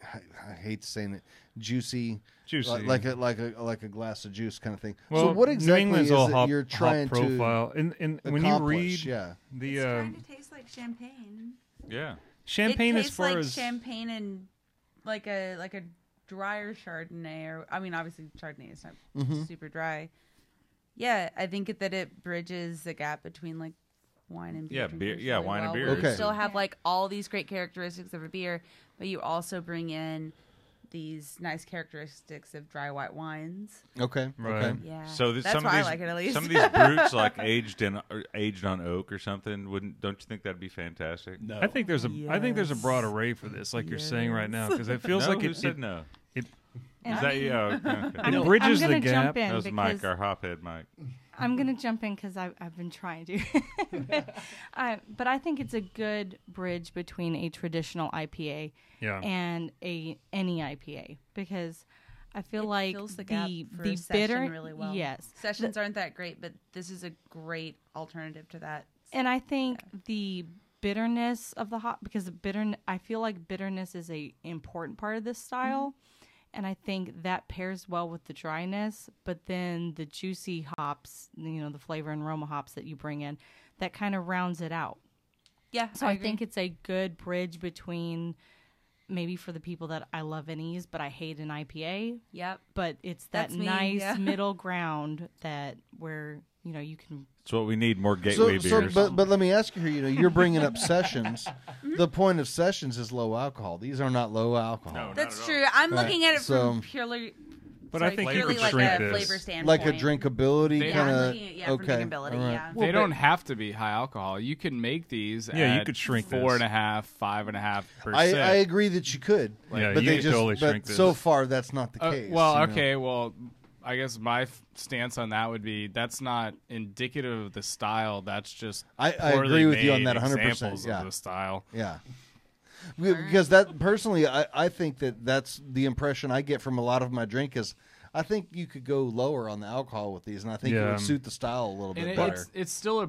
I hate saying it. Juicy, like a glass of juice kind of thing. Well, so what exactly New England's is all it hop, you're trying hop profile. And when you read accomplish? the It's trying to taste like champagne. Yeah. champagne, it as tastes far like as champagne and like a drier Chardonnay, or I mean, obviously Chardonnay is not super dry. Yeah, I think that it bridges the gap between like wine and beer. Yeah, beer. drinkers Yeah, really wine and well, beer. where Okay. You still have like all these great characteristics of a beer, but you also bring in these nice characteristics of dry white wines. Okay. Right. Okay. Yeah, So that's some why of these, I like it at least. some of these brutes like aged on oak or something. Don't you think that'd be fantastic? No. I think there's a broad array for this, like you're saying right now, because it feels No? like Who it said no? And Is that you? Oh, okay. It bridges I'm the gonna gap. jump in That was because Mike, our hophead Mike. I'm going to jump in because I've been trying to. But I think it's a good bridge between a traditional IPA and any IPA, because I feel like fills the gap for the a session bitter really well. Yes. Sessions aren't that great, but this is a great alternative to that. And I think the bitterness of the hop, because I feel like bitterness is a important part of this style. And I think that pairs well with the dryness, but then the juicy hops, the flavor and aroma hops that you bring in, that kind of rounds it out. Yeah, So I think it's a good bridge between maybe for the people that I love NEs, but I hate an IPA. Yep. But it's that That's me, nice yeah. middle ground where you can. That's what we need, more gateway beers. But let me ask you here. You're bringing up sessions. The point of sessions is low alcohol. These are not low alcohol. No, That's not at true. I'm Right. looking at it So- from purely, But I think you purely could like shrink a this. flavor standpoint. Like a drinkability They- Yeah, kind I'm of. looking at Okay. from drinkability. all right. Yeah. They don't have to be high alcohol. You can make these. Yeah, you at could shrink this. 4.5%, 5.5%. I agree that you could. Yeah, but you they could just. totally but shrink this. so far, that's not the case. Well, you know? okay. Well, I guess my stance on that would be that's not indicative of the style. That's just I poorly agree with you on made that 100%. examples Yeah. of the style. Yeah. Because that personally, I think that's the impression I get from a lot of my drink is I think you could go lower on the alcohol with these, and I think it Yeah. would suit the style a little bit And better. it's still a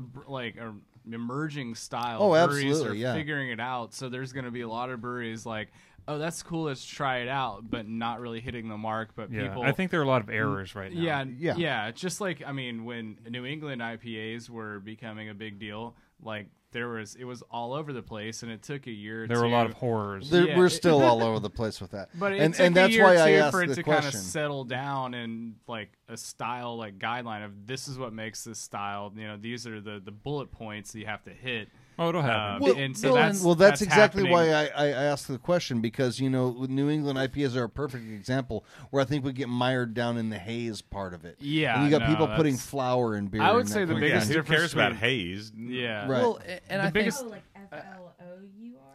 emerging style. Oh, Breweries absolutely, are yeah. figuring it out. So there's going to be a lot of breweries like, oh, that's cool, let's try it out, but not really hitting the mark. But Yeah, people, I think there are a lot of errors right now. yeah. Just like when New England IPAs were becoming a big deal, like it was all over the place, and it took a year. There were a lot of horrors. Yeah, We're still all over the place with that. But it and took that's a year why or two I asked for it the to kind of question. settle down and like a style like guideline of this is what makes this style. These are the bullet points that you have to hit. Oh, it'll happen. Well, and so that's exactly happening. why I asked the question, because with New England IPAs are a perfect example where I think we get mired down in the haze part of it. Yeah, and you got no, people putting that's- flour in beer. I would and say that the kind of biggest thing. Who difference cares about between- haze? Yeah, Right. Well, and The I biggest- think, Oh,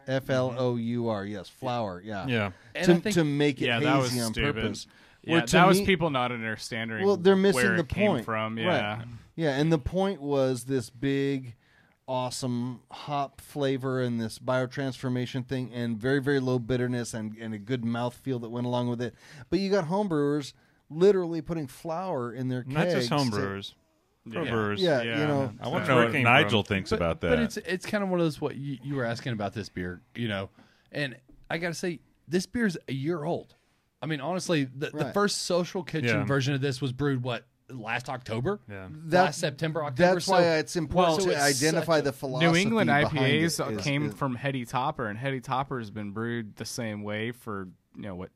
like FLOUR? FLOUR, yes, flour, yeah, Yeah. and I to, think to make it Yeah, that was hazy on stupid. purpose. Yeah, Where to that was me- people not understanding. Well, they're missing where the it came point from. Right. Yeah, Yeah, and the point was this big, awesome hop flavor and this biotransformation thing, and very, very low bitterness and a good mouthfeel that went along with it. But you got homebrewers literally putting flour in their Not just kegs to- homebrewers. Brewers. Yeah, I want That's to know where what it came Nigel from. thinks about that. But it's kind of one of those what you were asking about this beer, and I got to say this beer's a year old. I mean, honestly, the Right. first Social Kitchen Yeah. version of this was brewed last October, Yeah. last September, October. That's why it's important so to it's identify such a- the philosophy. New England behind IPAs it came from Heady Topper, and Heady Topper has been brewed the same way for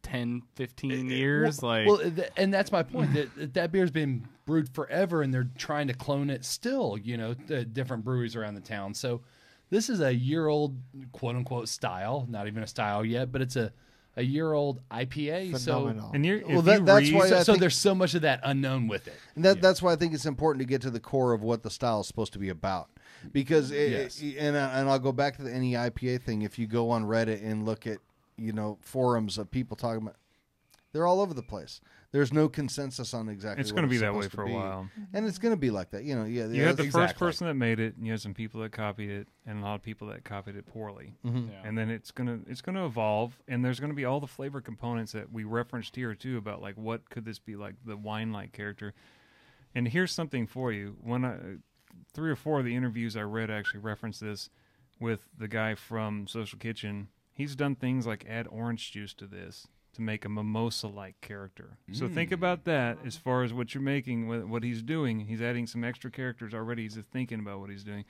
10, 15 years. And that's my point. That beer's been brewed forever, and they're trying to clone it still. The different breweries around the town. So this is a year-old, quote unquote, style. Not even a style yet, but it's a year-old IPA. Phenomenal. And that's why So I think- there's so much of that unknown with it. And that's why I think it's important to get to the core of what the style is supposed to be about. because Yes. and I'll go back to the any IPA thing. If you go on Reddit and look at forums of people talking about, they're all over the place. There's no consensus on exactly. It's going to be that way for a while, and it's going to be like that. You had the first person that made it, and you had some people that copied it, and a lot of people that copied it poorly. Mm-hmm. Yeah. And then it's gonna evolve, and there's gonna be all the flavor components that we referenced here too, about like what could this be, like the wine-like character. And here's something for you. When 3 or 4 of the interviews I read actually reference this with the guy from Social Kitchen. He's done things like add orange juice to this to make a mimosa-like character. So think about that as far as what you're making, what he's doing. He's adding some extra characters already. He's just thinking about what he's doing.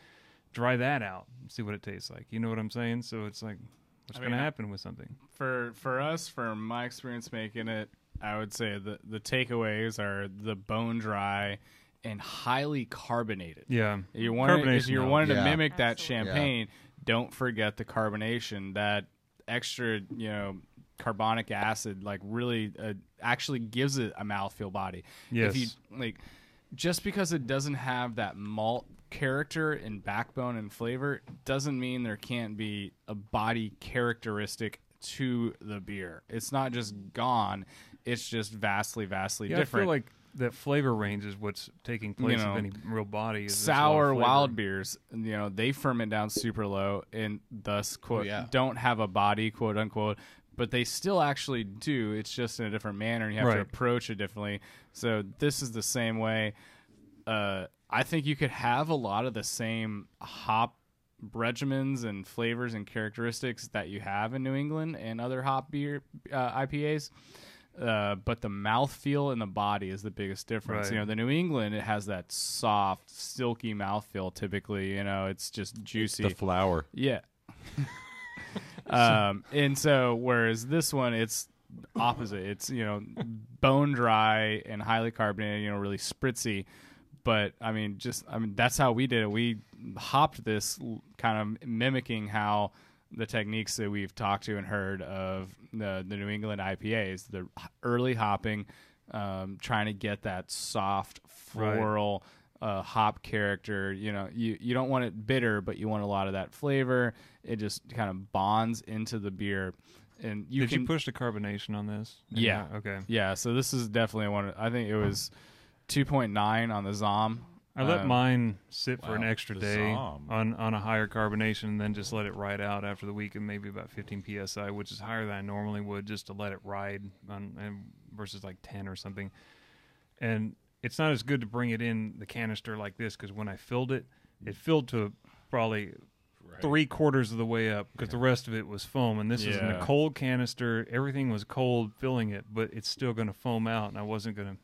Dry that out and see what it tastes like. You know what I'm saying? So it's like, what's going to happen with something? For us, from my experience making it, I would say the takeaways are the bone dry and highly carbonated. Yeah. If you're wanting to mimic that Absolutely. champagne, don't forget the carbonation. That extra, carbonic acid really actually gives it a mouthfeel body. Yes. If you just because it doesn't have that malt character and backbone and flavor doesn't mean there can't be a body characteristic to the beer. It's not just gone. It's just vastly different. I feel like that flavor range is what's taking place of any real body. Is Sour wild beers, they ferment down super low and thus quote don't have a body, quote unquote, but they still actually do. It's just in a different manner, and you have to approach it differently. So this is the same way. I think you could have a lot of the same hop regimens and flavors and characteristics that you have in New England and other hop beer IPAs. But the mouthfeel and the body is the biggest difference. Right. The New England, it has that soft, silky mouthfeel typically. It's just juicy. It's the flour. Yeah. And so, whereas this one, it's opposite. It's, bone dry and highly carbonated, really spritzy. But, that's how we did it. We hopped this kind of mimicking how the techniques that we've talked to and heard of the New England IPAs, the early hopping, trying to get that soft floral hop character. You don't want it bitter, but you want a lot of that flavor. It just kind of bonds into the beer. And Did you push the carbonation on this? Yeah. Okay. Yeah. So this is definitely one. I think it was 2.9 on the Zom. I let mine sit for an extra the day Zom. on a higher carbonation, and then just let it ride out after the week, and maybe about 15 psi, which is higher than I normally would, just to let it ride versus like 10 or something. And it's not as good to bring it in the canister like this, because when I filled it filled to probably 3/4 of the way up, because the rest of it was foam. And this is in a cold canister. Everything was cold filling it, but it's still going to foam out, and I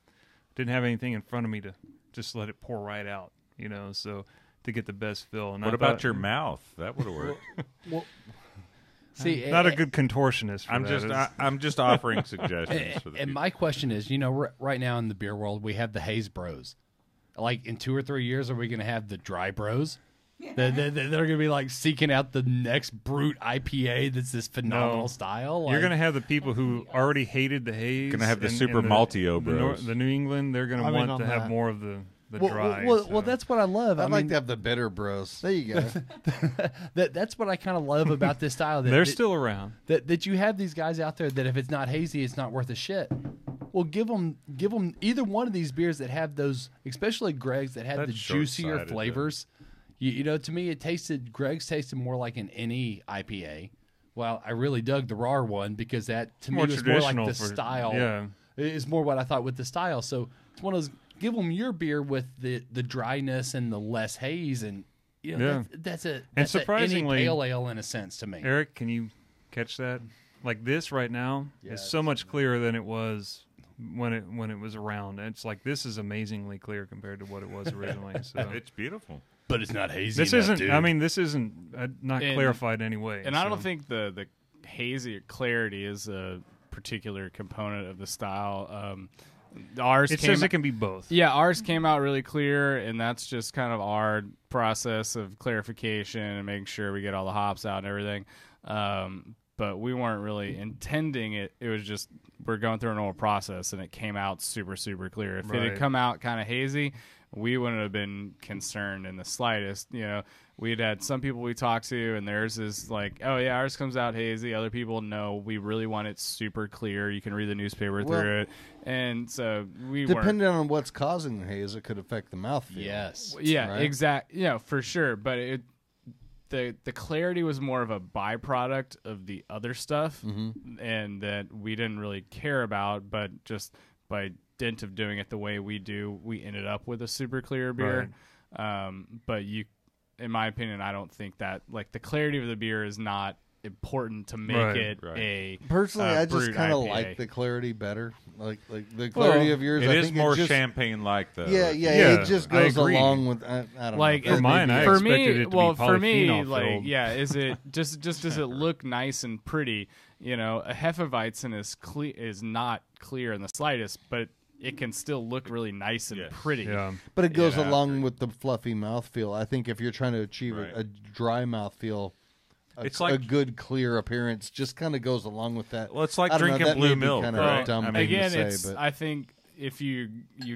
didn't have anything in front of me to just let it pour right out, so to get the best fill. And What about your mouth? That would have worked. See, not a good contortionist for I'm just offering suggestions for the and my question is, right now in the beer world, we have the haze bros. Like in 2 or 3 years, are we going to have the dry bros? They're going to be seeking out the next Brut IPA that's this phenomenal style. You're going to have the people who already hated the haze. Going to have the super maltio bros. The New England, they're going to want to have more of the dry. Well, that's what I love. I'd like to have the bitter bros. There you go. That's what I kind of love about this style. They're still around. That you have these guys out there that if it's not hazy, it's not worth a shit. Well, give them either one of these beers that have those, especially Greg's, that have the juicier flavors. To me, Greg's tasted more like an NE IPA. Well, I really dug the Rahr one because that, to me, was more like the style. Yeah. It's more what I thought with the style. So it's one of those, give them your beer with the dryness and the less haze. And, that's surprisingly, NE pale ale in a sense to me. Eric, can you catch that? Like this right now is so much clearer than it was when it was around. It's like this is amazingly clear compared to what it was originally. So It's beautiful. But it's not hazy. This isn't not clarified in any way. And I don't think the hazy clarity is a particular component of the style. It says it can be both. Yeah, ours came out really clear, and that's just kind of our process of clarification and making sure we get all the hops out and everything. But we weren't really intending it. It was just we're going through a normal process, and it came out super, super clear. If it had come out kind of hazy, we wouldn't have been concerned in the slightest. You know, we'd had some people we talked to, and theirs is like, oh yeah, ours comes out hazy. Other people, no, we really want it super clear. You can read the newspaper through it, and so we depending on what's causing the haze, it could affect the mouthfeel. Yes. Yeah, right? exactly. Yeah, for sure. But the clarity was more of a byproduct of the other stuff, and that we didn't really care about. But just by dint of doing it the way we do, we ended up with a super clear beer. Right. But in my opinion, I don't think that like the clarity of the beer is not important to make it a personally. I just kind of like the clarity better. Like the clarity of yours. It I is think more just, champagne like though. Yeah, Yeah, it just goes along with. I don't like know. For mine, I for expected me, it to well, be for me, polyphenol like, filled. yeah, is it just does it look nice and pretty? You know, a Hefeweizen is not clear in the slightest, but it can still look really nice and pretty. Yeah. But it goes Yeah, along with the fluffy mouthfeel. I think if you're trying to achieve Right. a dry mouthfeel, It's a like good clear appearance just kind of goes along with that. Well, it's like I don't know, drinking that may blue be milk, kind of right? a dumb I mean, thing Again, to it's say, but I think if you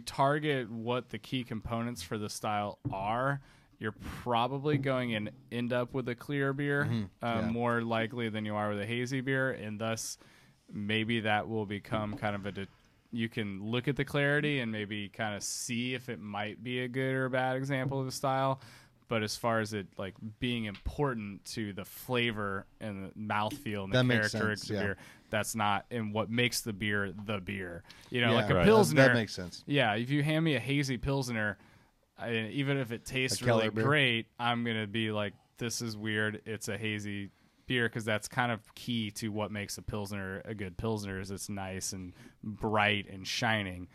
target what the key components for the style are, you're probably going and end up with a clear beer more likely than you are with a hazy beer, and thus maybe that will become kind of you can look at the clarity and maybe kind of see if it might be a good or a bad example of the style. But as far as it like being important to the flavor and the mouthfeel and the That makes characteristics sense, of yeah. beer, that's not in what makes the beer the beer. You know, Yeah, like a right. Pilsner. That makes sense. Yeah, if you hand me a hazy Pilsner, even if it tastes really Keller beer. great, I'm going to be like, this is weird. It's a hazy beer, because that's kind of key to what makes a Pilsner a good Pilsner is it's nice and bright and shining.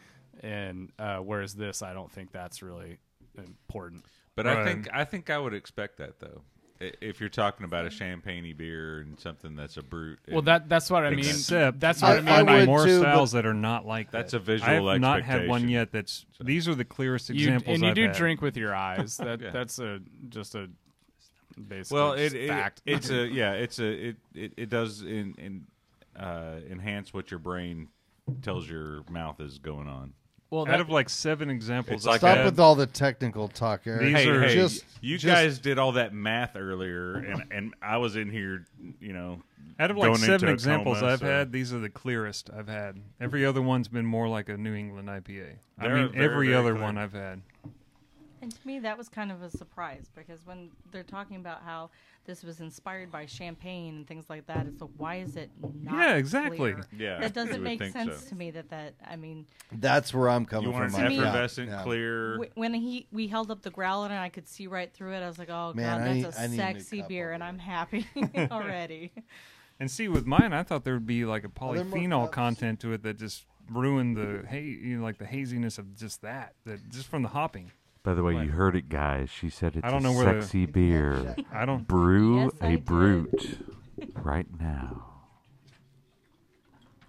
And whereas this, I don't think that's really important. But I think I would expect that though. If you're talking about a champagne-y beer and something that's a brute. Well, that's what I mean. Except That's what I mean. I by would more too, styles that are not like That's that. a visual I have not had one expectation. yet. These are the clearest you examples. and you I've do had. drink with your eyes. Yeah. That's just a basic fact. It does enhance what your brain tells your mouth is going on. Well, Out of like 7 examples, It's like stop I've with had, all the technical talk, Eric. These Hey, are just you guys did all that math earlier, and I was in here, out of like going 7 into a examples coma, I've so- had, these are the clearest I've had. Every other one's been more like a New England IPA. I They're mean, very, every very other clear. one I've had. And to me, that was kind of a surprise because when they're talking about how this was inspired by champagne and things like that, it's like, why is it not Yeah, exactly. clear? Yeah, That doesn't you would make think sense so. to me. I mean, That's where I'm coming You want from. an on that. effervescent, Yeah. clear. when we held up the growler and I could see right through it, I was like, oh, Man, God, I that's a need a sexy couple beer, and here. I'm happy already. And see, with mine, I thought there would be like a there more polyphenol cups? content to it that just ruined the like the haziness of just that just from the hopping. By the way, What? you heard it, guys. She said it's I don't a know where sexy beer. I don't. Brew Yes, I a did. brute right now.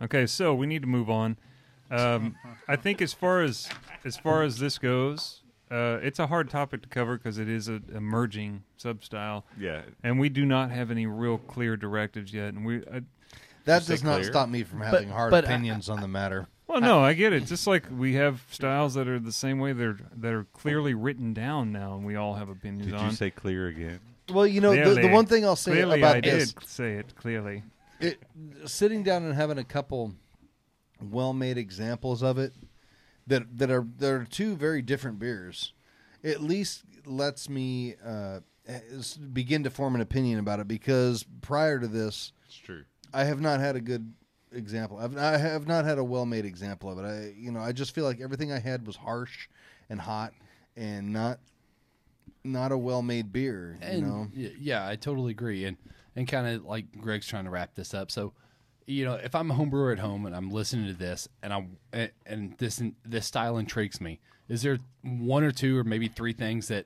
Okay, so we need to move on. I think as far as this goes, it's a hard topic to cover because it is an emerging substyle, Yeah, and we do not have any real clear directives yet. And That Stay does not clear. stop me from having hard but opinions on the matter. well, no, I get it. Just like we have styles that are the same way that are clearly written down now, and we all have opinions did on. you say clear again? Well, the Clearly. one thing I'll say Clearly, about I this, did say it clearly. sitting down and having a couple well-made examples of it that are two very different beers, at least lets me begin to form an opinion about it, because prior to this, It's true. I have not had a good example. I have not had a well-made example of it. I just feel like everything I had was harsh and hot and not a well-made beer. And yeah, I totally agree. And kind of like Greg's trying to wrap this up. So, if I'm a home brewer at home and I'm listening to this and this style intrigues me, is there one or two or maybe three things that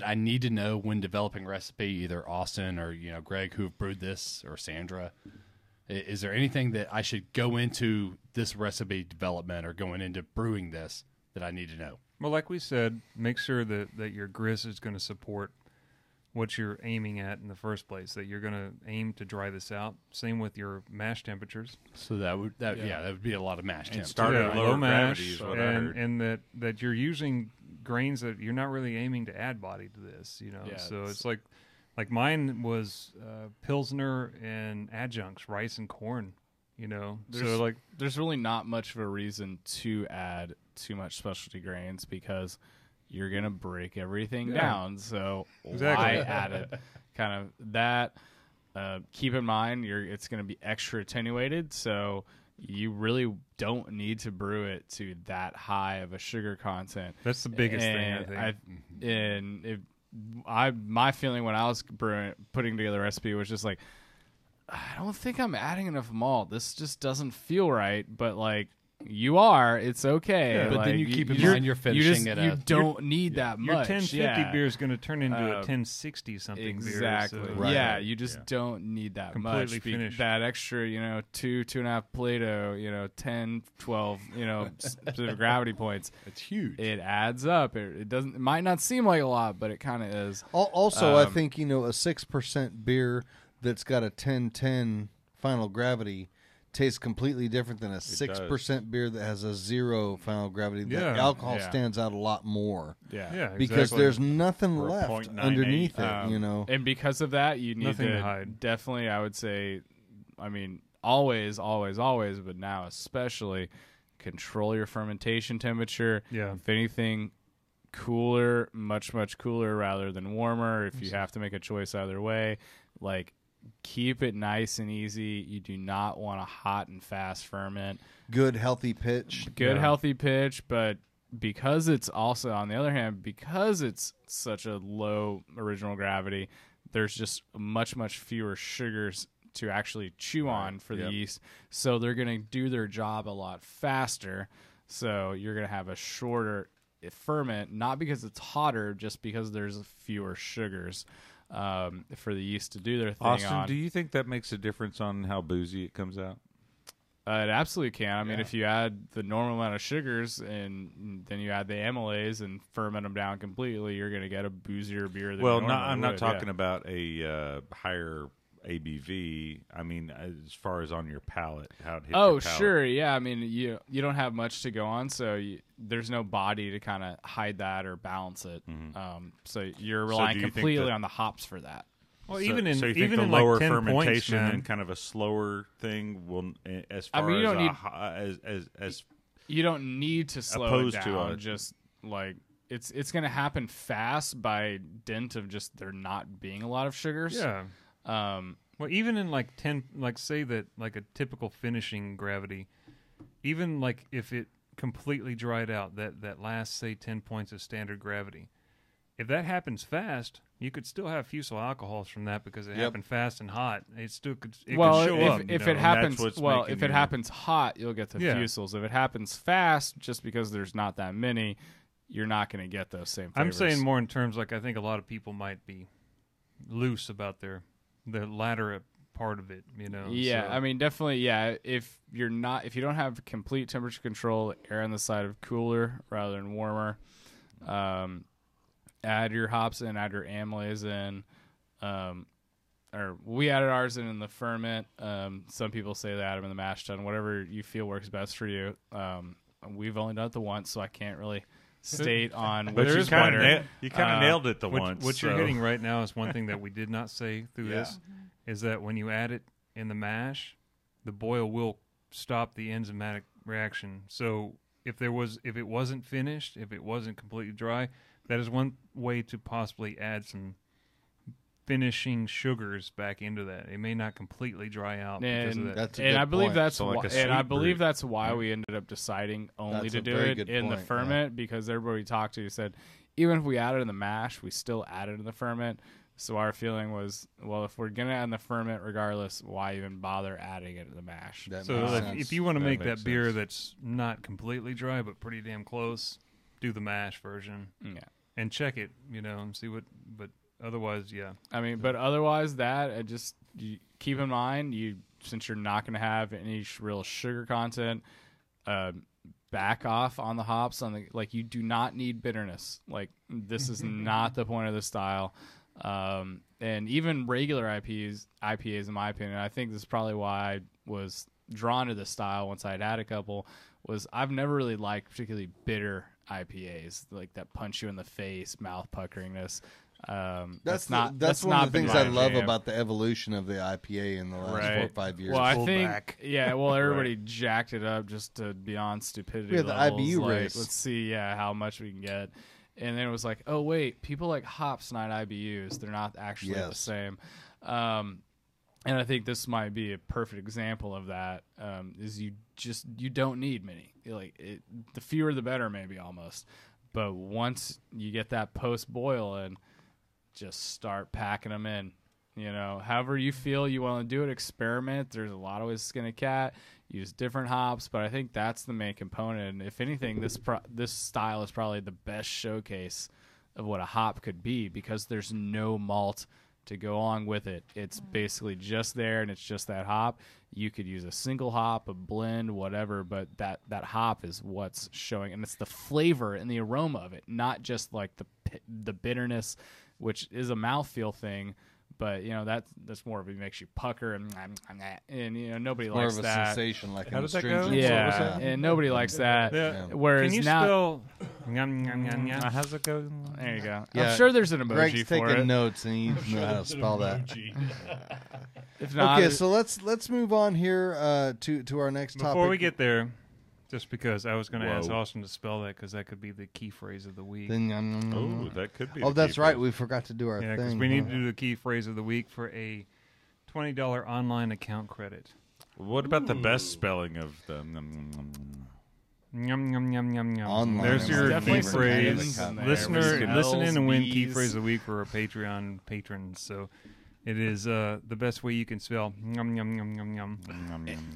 I need to know when developing a recipe, either Austin or Greg, who have brewed this, or Sandra? Is there anything that I should go into this recipe development or going into brewing this that I need to know? Well, like we said, make sure that your grist is going to support what you're aiming at in the first place, that you're going to aim to dry this out. Same with your mash temperatures. So that would be a lot of mash And temps. start Yeah, at low lower mash, gravity is what I heard. and that you're using grains that you're not really aiming to add body to this, you know. Yeah, So it's like mine was Pilsner and adjuncts, rice and corn, you know. There's really not much of a reason to add too much specialty grains because you're gonna break everything down. So why add it? Kind of that. Keep in mind, it's going to be extra attenuated, so you really don't need to brew it to that high of a sugar content. That's the biggest thing, I think. My feeling when I was putting together a recipe was just like, I don't think I'm adding enough malt. This just doesn't feel right. But like, you are, it's okay. Yeah, but like, then you keep in mind you're finishing it. You don't need that your much. 1050 beer is going to turn into a 1060 something exactly. beer. So yeah, you just don't need that completely much. Finished. That extra, 2.5 Plato, 10, 12, specific gravity points. It's huge. It adds up. It might not seem like a lot, but it kind of is. Also, I think a 6% beer that's got a 10-10 final gravity tastes completely different than a 6% beer that has a 0 final gravity. The alcohol stands out a lot more. Yeah, because there's nothing or left underneath it. And because of that, you need nothing to hide. Definitely, I would say, always, but now especially, control your fermentation temperature. Yeah. If anything, cooler, much cooler rather than warmer. If you have to make a choice either way, keep it nice and easy. You do not want a hot and fast ferment. Good, healthy pitch. Healthy pitch, but because it's also, on the other hand, because it's such a low original gravity, there's just much fewer sugars to actually chew on for the yeast. So they're going to do their job a lot faster. So you're going to have a shorter ferment, not because it's hotter, just because there's fewer sugars. For the yeast to do their thing. Austin, do you think that makes a difference on how boozy it comes out? It absolutely can. I mean, if you add the normal amount of sugars and then you add the amylase and ferment them down completely, you're going to get a boozier beer than I'm not talking about a higher ABV. I mean, as far as on your palate, how it hits your palate. Sure, yeah. I mean, you don't have much to go on, so there's no body to kind of hide that or balance it. Mm-hmm. So you're relying completely on the hops for that. Well, so you think even the in lower 10 fermentation points, and kind of a slower thing will, as I far mean, you don't as you don't need to slow it opposed down. to just it's going to happen fast by dint of just there not being a lot of sugars. Yeah. Well, even in 10, say that a typical finishing gravity, even if it completely dried out, that last, say, 10 points of standard gravity, if that happens fast, you could still have fusel alcohols from that because it happened fast and hot. It still could. It could show up. If it happens, if it happens hot, you'll get the fusels. If it happens fast, just because there's not that many, you're not going to get those same flavors. I'm saying more in terms I think a lot of people might be loose about the latter part of it, Yeah, so. I mean, definitely, yeah. If you don't have complete temperature control, err on the side of cooler rather than warmer. Add your hops in, add your amylase in. Or we added ours in the ferment. Some people say they add them in the mash tun. Whatever you feel works best for you. We've only done it the once, so I can't really state on which is better. You kind of nailed it once. What you're hitting right now is one thing that we did not say through this, is that when you add it in the mash, the boil will stop the enzymatic reaction. So if it wasn't finished, if it wasn't completely dry, that is one way to possibly add some finishing sugars back into that. It may not completely dry out because of that. That's a and good I believe point. that's So why, and I believe that's why we ended up deciding only That's to a do very it good in the point, ferment because everybody we talked to said even if we added in the mash, we still added in the ferment. So our feeling was, well, if we're gonna add in the ferment regardless, why even bother adding it in the mash? If you want to make that beer that's not completely dry but pretty damn close, do the mash version. Yeah. And check it, and see what. But otherwise, yeah. I mean, but otherwise, you keep in mind, since you're not going to have any real sugar content, back off on the hops. You do not need bitterness. This is not the point of the style. And even regular IPAs, in my opinion, I think this is probably why I was drawn to this style once I'd had a couple. Was I've never really liked particularly bitter IPAs, like that punch you in the face, mouth puckeringness. That's not that's one not of the been things my I love jam. about the evolution of the IPA in the last 4 or 5 years. Well, I Pulled think back. well, everybody jacked it up just to beyond stupidity. We had the levels. IBU like, race. Let's see, how much we can get. And then it was like, oh wait, people like hops, not IBUs. They're not actually the same. And I think this might be a perfect example of that. Is you don't need many. The fewer the better, maybe almost. But once you get that post boil in, just start packing them in. However you feel you want to do it, experiment. There's a lot of ways to skin a cat. Use different hops, but I think that's the main component. And if anything, this style is probably the best showcase of what a hop could be, because there's no malt to go along with it. It's basically just there, and it's just that hop. You could use a single hop, a blend, whatever, but that hop is what's showing, and it's the flavor and the aroma of it, not just like the bitterness, which is a mouthfeel thing. But that's more of it makes you pucker and nobody More likes of a that. sensation, like How an does that go? astringent. Yeah, and nobody likes that. Yeah. Whereas Can you now, spell? How's it go? there you go. Yeah, I'm sure there's an emoji Greg's for taking it. notes, and he needs to know how to spell that. If not, Okay, so let's move on here to our next topic. Before we get there, just because I was going to ask Whoa. Austin to spell that, because that could be the key phrase of the week. Oh, that could be. Oh, the that's key right. phrase. We forgot to do our Yeah, thing. because we need to do the key phrase of the week for a $20 online account credit. What about the best spelling of them? Yum yum yum yum yum. Online. There's your Definitely key some phrase. N's in there. Listener, Some listen in L's, and win key B's. phrase of the week for our Patreon patrons. So it is the best way you can spell yum yum yum yum yum.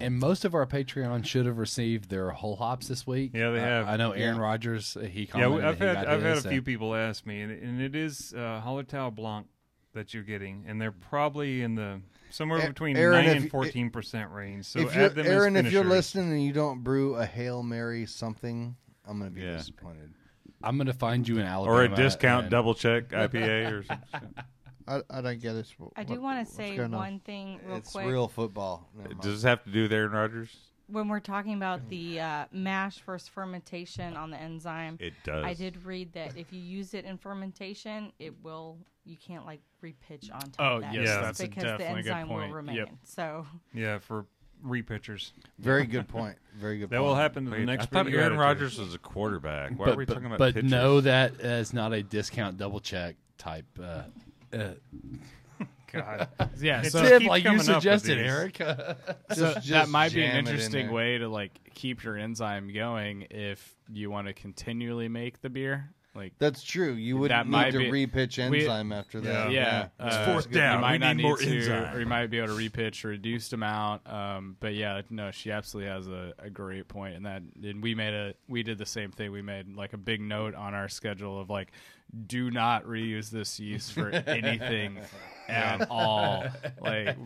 And most of our Patreon should have received their whole hops this week. Yeah, they have. I know Aaron Yeah. Rogers. He Yeah, commented. I've that he had got I've had his, a few people ask me, and it is Hallertau Blanc that you're getting, and they're probably in the somewhere between Aaron, 9 if- and 14% range. So if add them you're, Aaron, as if you're finishers. listening and you don't brew a Hail Mary something, I'm going to be disappointed. I'm going to find you in Alabama. Or a discount and- double check IPA or something. I don't get it. I do want to say one thing real It's quick. real football. Never mind. Does this have to do with Aaron Rodgers? When we're talking about the mash versus fermentation on the enzyme, It does. I did read that if you use it in fermentation, you can't like repitch on top Oh, of that. yes, Yeah. that's a because the definitely good enzyme will point. remain. Yep. So Yeah, for repitchers. Very good point. Very good That point. will happen to the Wait, next I thought beer Aaron editor. Rodgers was a quarterback. Why are we talking about but pitchers? know that is not a discount double check type. God. yeah, It's so, just Tip, keep like you coming up with suggested, these. Eric. so Just that might be an jam it in interesting there. way to like keep your enzyme going if you want to continually make the beer. Like That's true. You wouldn't That need might to be- repitch enzyme after that. yeah, It's fourth down. You might We not need more to, enzyme. or you might be able to repitch a reduced amount. But yeah, no, she absolutely has a great point in that. And we did the same thing. We made like a big note on our schedule of like, do not reuse this yeast for anything at all. Like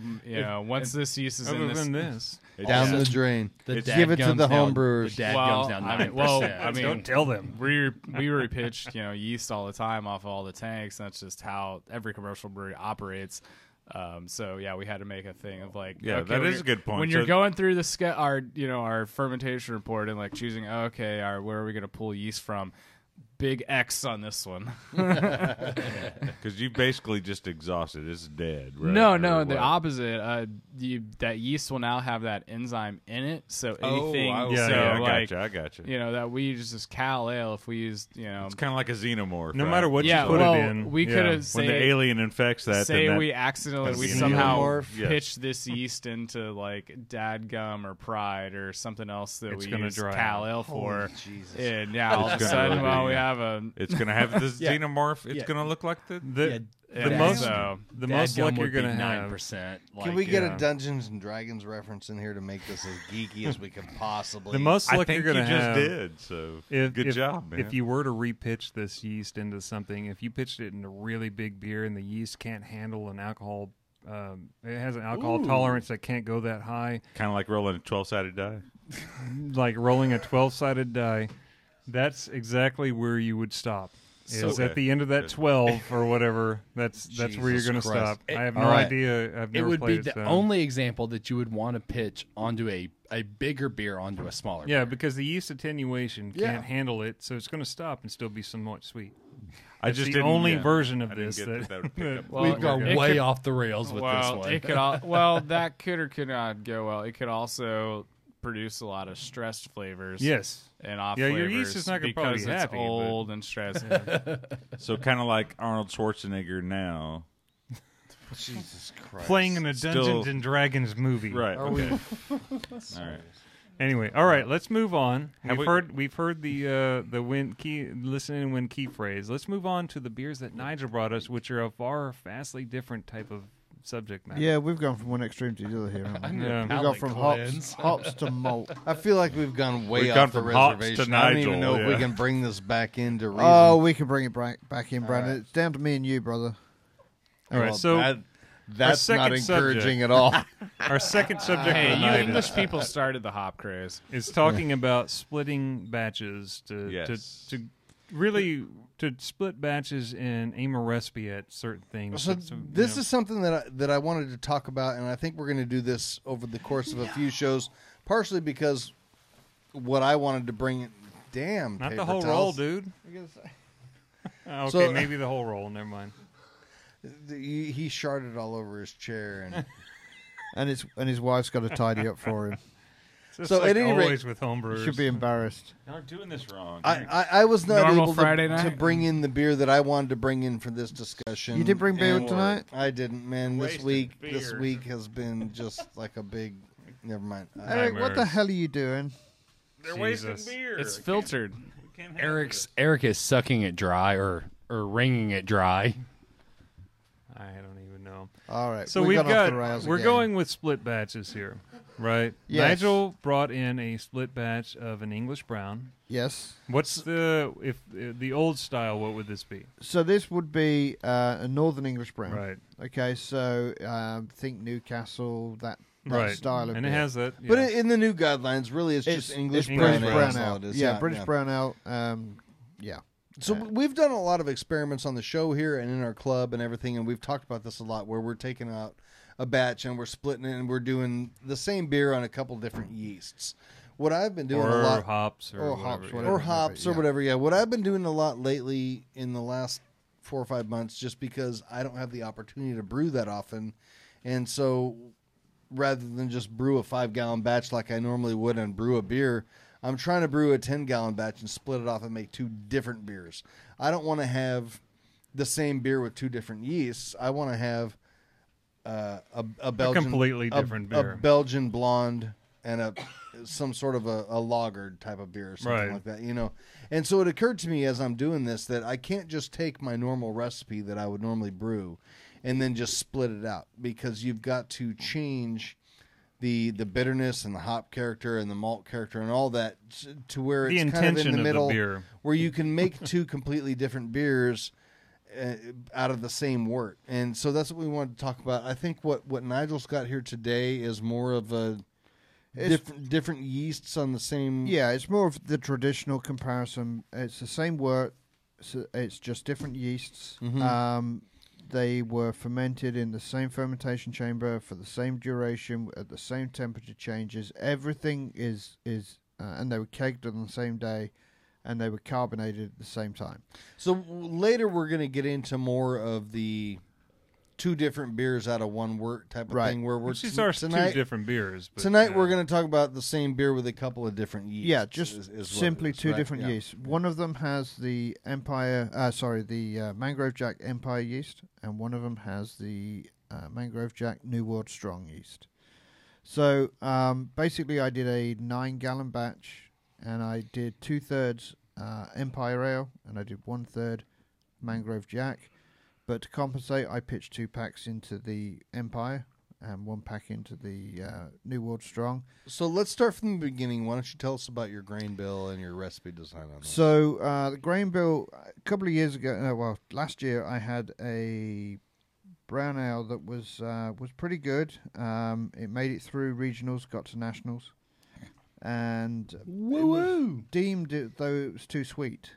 once this yeast is in Other this, than this. Down the drain. The Give it to dadgum's the down- home brewers. The dad well, comes down 9%. I mean, Don't tell them. we repitched yeast all the time off of all the tanks. That's just how every commercial brewery operates. So yeah, we had to make a thing of like, Yeah, okay, that when is a you're- good point. When So- you're going through our fermentation report and like choosing, okay, where are we going to pull yeast from? Big X on this one. Because you basically just exhausted. It's dead. Right? No, Or the what? opposite. That yeast will now have that enzyme in it. So anything, I gotcha. that we use this Cal Ale. If we used, It's kind of like a xenomorph. No right? matter what Yeah, you put well, it in. we yeah. could have when the alien infects that, say then we that, accidentally that's we the somehow xenomorph? Yes. pitched this yeast into like Dadgum or Pride or something else that It's we gonna use dry Cal out. Ale for, Jesus. and yeah, all of a It's sudden, gonna we be- have a it's going to have this Yeah. xenomorph. It's Yeah. going to look like the. The yeah, most so, the most luck you're gonna have. 9%. Can we get yeah. a Dungeons and Dragons reference in here to make this as geeky as we can possibly? The most I luck think you're you gonna just have. did. So good job, man. If you were to repitch this yeast into something, if you pitched it into really big beer and the yeast can't handle an alcohol, it has an alcohol tolerance that can't go that high, kind of like rolling a 12-sided die. like rolling a 12-sided die, that's exactly where you would stop. Is Okay. at the end of that Good. 12 or whatever. That's where you're Jesus going to Christ. stop. I have no All right. idea. I've It never would be played the so. only example that you would want to pitch onto a a bigger beer onto a smaller Yeah, beer. because the yeast attenuation can't handle it, so it's going to stop and still be somewhat sweet. I That's just the didn't- only yeah, version of I didn't this get that, that would pick up. Well, We've gone it way could- off the rails with this one. It could that could or could not go well. It could also produce a lot of stressed flavors. yes. And off Yeah, flavors your yeast is not gonna probably because be it's happy, but- old and stressed. So kind of like Arnold Schwarzenegger now. Jesus Christ. Playing in a Still- Dungeons and Dragons movie. Right. Are Okay. we? All right. Anyway, all right, let's move on. Have We've heard the win key listen and win key phrase. Let's move on to the beers that Nigel brought us, which are a far vastly different type of subject matter. Yeah, we've gone from one extreme to the other here. Haven't we? Yeah. We've gone from hops to malt. I feel like we've gone way We've off gone the from hops to reservation. I don't even Nigel, know if we yeah. can bring this back into reason. Oh, we can bring it back in, Brandon. right. It's down to me and you, brother. All right, Well, so that's second not encouraging subject. at all. our second subject Hey, of the you night English people started the hop craze. is talking about splitting batches Yes. to really to split batches and aim a recipe at certain things. So So, this is something that I wanted to talk about, and I think we're going to do this over the course of a few shows, partially because what I wanted to bring. Damn, not paper the whole towels. roll, dude. Okay, So- maybe the whole roll. Never mind. He sharded all over his chair, and And his wife's got to tidy up for him. It's So like at any rate- always with homebrewers. Should be embarrassed. Y'all are doing this wrong. I was not Normal able Friday to night? bring in the beer that I wanted to bring in for this discussion. You didn't bring beer and tonight? I didn't, man. This Wasted week beer. has been just like a big. Never mind. Eric, what the Nightmares. hell are you doing? They're wasting Jesus. beer. It's filtered. We can't have Eric is sucking it dry or wringing it dry. I don't even know. All right. So we've we've gone off got the rails we're again. going with split batches here, right? Yes. Nigel brought in a split batch of an English brown. Yes. What's the old style? What would this be? So this would be a Northern English brown. Right, Okay. So think Newcastle, that right. style of and beer. it has that. But yeah. in the new guidelines, really, it's It's just English English brown ale. British is brown all ale. it is. Yeah, British brown ale. Yeah. So we've done a lot of experiments on the show here and in our club and everything, and we've talked about this a lot, where we're taking out a batch and we're splitting it and we're doing the same beer on a couple different yeasts. What I've been doing or a lot, hops or Or hops, whatever, whatever. or hops or Yeah. whatever. Yeah, what I've been doing a lot lately in the last 4 or 5 months, just because I don't have the opportunity to brew that often, and so rather than just brew a 5-gallon batch like I normally would and brew a beer, I'm trying to brew a 10-gallon batch and split it off and make 2 different beers. I don't want to have the same beer with 2 different yeasts. I want to have a Belgian, completely different beer. a Belgian blonde, and some sort of a lager type of beer or something Right. like that, you know. And so it occurred to me as I'm doing this that I can't just take my normal recipe that I would normally brew and then just split it out, because you've got to change the bitterness and the hop character and the malt character and all that to where the it's kind of intention in the of middle, the beer. where you can make 2 completely different beers out of the same wort. And so that's what we wanted to talk about. I think what Nigel's got here today is more of a different yeasts on the same. Yeah, it's more of the traditional comparison. It's the same wort. It's just different yeasts. Mhm. They were fermented in the same fermentation chamber for the same duration at the same temperature changes. Everything is and they were kegged on the same day, and they were carbonated at the same time. So later we're going to get into more of the 2 different beers out of one wort type of Right. thing. Where we're These are 2 different beers. But, tonight we're going to talk about the same beer with a couple of different yeasts. Yeah, just is what it simply is, 2 right? different Yeah. yeasts. One of them has the Mangrove Jack Empire yeast, and one of them has the Mangrove Jack New World Strong yeast. So basically, I did a 9-gallon batch, and I did 2/3 Empire Ale, and I did 1/3 Mangrove Jack. But to compensate, I pitched 2 packs into the Empire and 1 pack into the New World Strong. So let's start from the beginning. Why don't you tell us about your grain bill and your recipe design on that? So the grain bill, a couple of years ago, last year, I had a brown ale that was pretty good. It made it through regionals, got to nationals, and it was deemed it, though it was too sweet.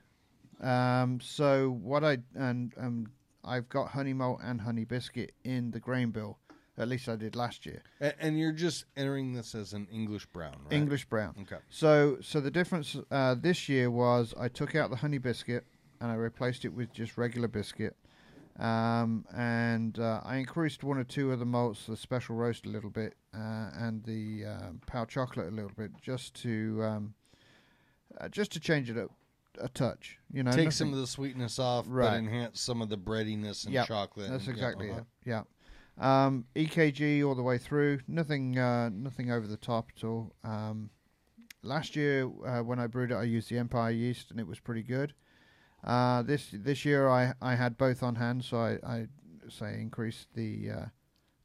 So what I've got honey malt and honey biscuit in the grain bill, At least I did last year. And you're just entering this as an English brown, right? English brown. Okay. So the difference this year was I took out the honey biscuit and I replaced it with just regular biscuit. And I increased one or two of the malts, the special roast a little bit, and the power chocolate a little bit, just to change it up a touch. You know, take some of the sweetness off, Right. but enhance some of the breadiness and Yep, chocolate. That's and, exactly uh-huh. it. Yeah. EKG all the way through. Nothing over the top at all. Last year when I brewed it, I used the Empire yeast, and it was pretty good. This year I had both on hand, so I say increased the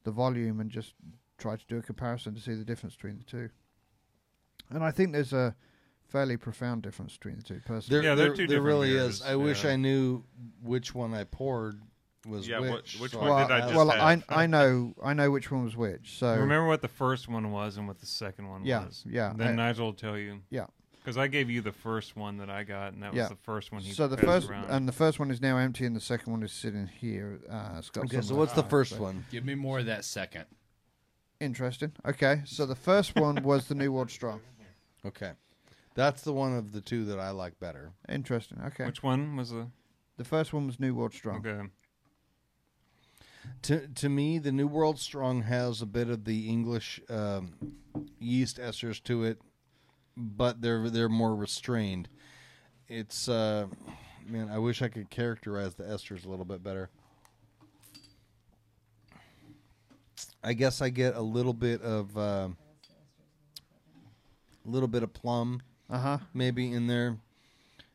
volume and just tried to do a comparison to see the difference between the two. And I think there's a fairly profound difference between the two, personally. Yeah, they're two there different really beers, is. I wish yeah. I knew which one I poured was Yeah, which. which so one well, did I just well, have? I know which one was which. So Remember what the first one was and what the second one Yeah, was. yeah. Then Nigel will tell you. Yeah. Because I gave you the first one that I got, and that Yeah. was the first one he So the passed first around. and the first one is now empty, and the second one is sitting here. It's got Okay, some so of what's the that. first So- one? Give me more of that second. Interesting. Okay, so the first one was the New World Strong. Okay. That's the one of the two that I like better. Interesting. Okay. Which one was the? The first one was New World Strong. Okay. To me, the New World Strong has a bit of the English yeast esters to it, but they're more restrained. It's man, I wish I could characterize the esters a little bit better. I guess I get a little bit of plum maybe in there.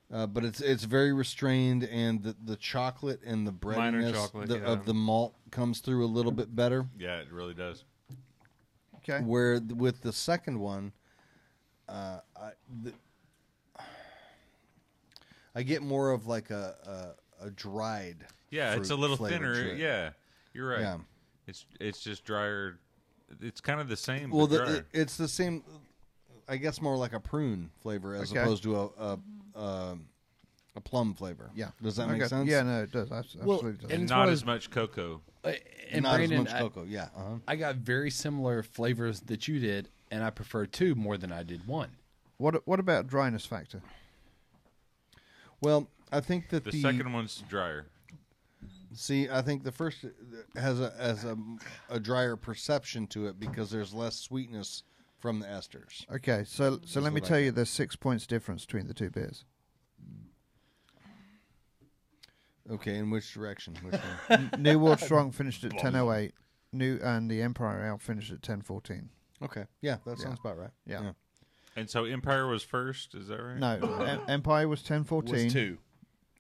But it's very restrained, and the chocolate and the Minor breadiness chocolate, yeah. of the malt comes through a little bit better. Yeah, it really does. Okay. Where with the second one, I get more of like a dried. Yeah, it's a fruit little flavor to thinner. it. Yeah, you're right. Yeah. It's just drier. It's kind of the same. Well, but drier. it's the same. I guess more like a prune flavor as Okay. opposed to a plum flavor. Yeah. Does that make Okay. sense? Yeah, no, it does. Absolutely does. and and it's not one as of- much cocoa. And Not Brandon, as much cocoa. Yeah. Uh-huh. I got very similar flavors that you did, and I prefer two more than I did one. What about dryness factor? Well, I think that The second one's drier. See, I think the first has a drier perception to it because there's less sweetness from the esters. Okay, so let me what I tell you, there's 6 points difference between the two beers. Okay, in which direction? Which one? New World Strong finished at 10:08. And the Empire Ale finished at 10:14. Okay, yeah, that Yeah. sounds about right. Yeah. And so Empire was first. Is that right? No, Empire was 10:14. Was two.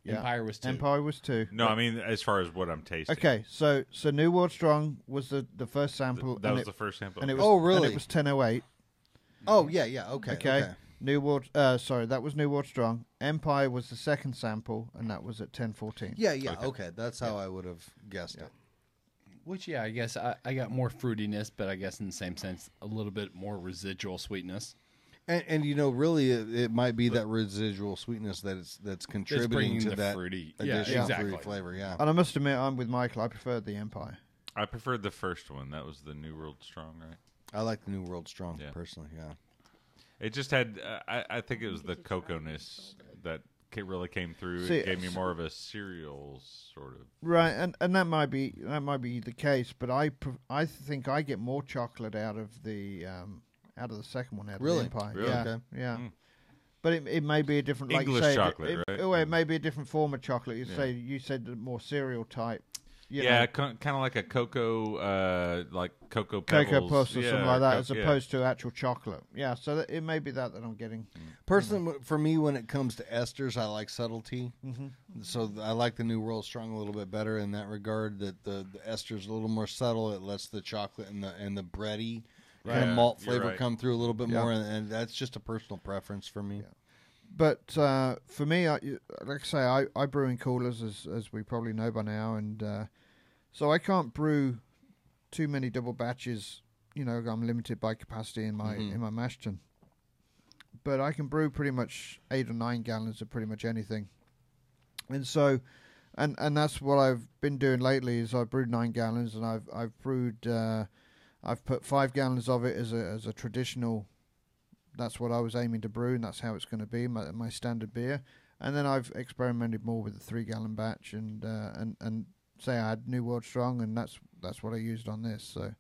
Yeah. Empire was two. Empire was 2. No, I mean as far as what I'm tasting. Okay, so New World Strong was the first sample. That and was it, the first sample. and it was, Oh, And really? it was 10:08. Oh, yeah, okay. Okay. New World. Sorry, that was New World Strong. Empire was the second sample, and that was at 10:14. Yeah, okay. That's how I would have guessed it. Which, yeah, I guess I got more fruitiness, but I guess in the same sense, a little bit more residual sweetness. And really, it might be that residual sweetness that's contributing bringing to the that fruity. additional Yeah, exactly. fruity flavor. Yeah. And I must admit, I'm with Michael. I preferred the Empire. I preferred the first one. That was the New World Strong, right? I like the New World Strong Yeah. personally. Yeah. It just had. I think it was the cocoa-ness that really came through. See, It gave me more of a cereal sort of. Right, and that might be the case, but I think I get more chocolate out of the second one, out Really? of the Empire. Really? Yeah, Okay. yeah. Mm. But it may be a different, like English you say, chocolate, right? It may be a different form of chocolate. Yeah. You said the more cereal type. You Yeah, know, kind of like a cocoa, like cocoa pebbles. Cocoa Puffs or something like that, as yeah. opposed to actual chocolate. Yeah, so it may be that I'm getting. Personally, for me, when it comes to esters, I like subtlety. Mm-hmm. So I like the New World Strong a little bit better in that regard. That the ester's a little more subtle. It lets the chocolate and the bready kind of Yeah, malt you're flavor right. come through a little bit Yeah. more, and that's just a personal preference for me. Yeah. But for me, like I say, I brew in coolers, as we probably know by now, and so I can't brew too many double batches. You know, I'm limited by capacity in my mash tun. But I can brew pretty much 8 or 9 gallons of pretty much anything. And so And that's what I've been doing lately. Is I've brewed 9 gallons, and I've brewed. I've put 5 gallons of it as a traditional. That's what I was aiming to brew, and that's how it's going to be my standard beer. And then I've experimented more with the 3-gallon batch, and say I had New World Strong, and that's what I used on this. So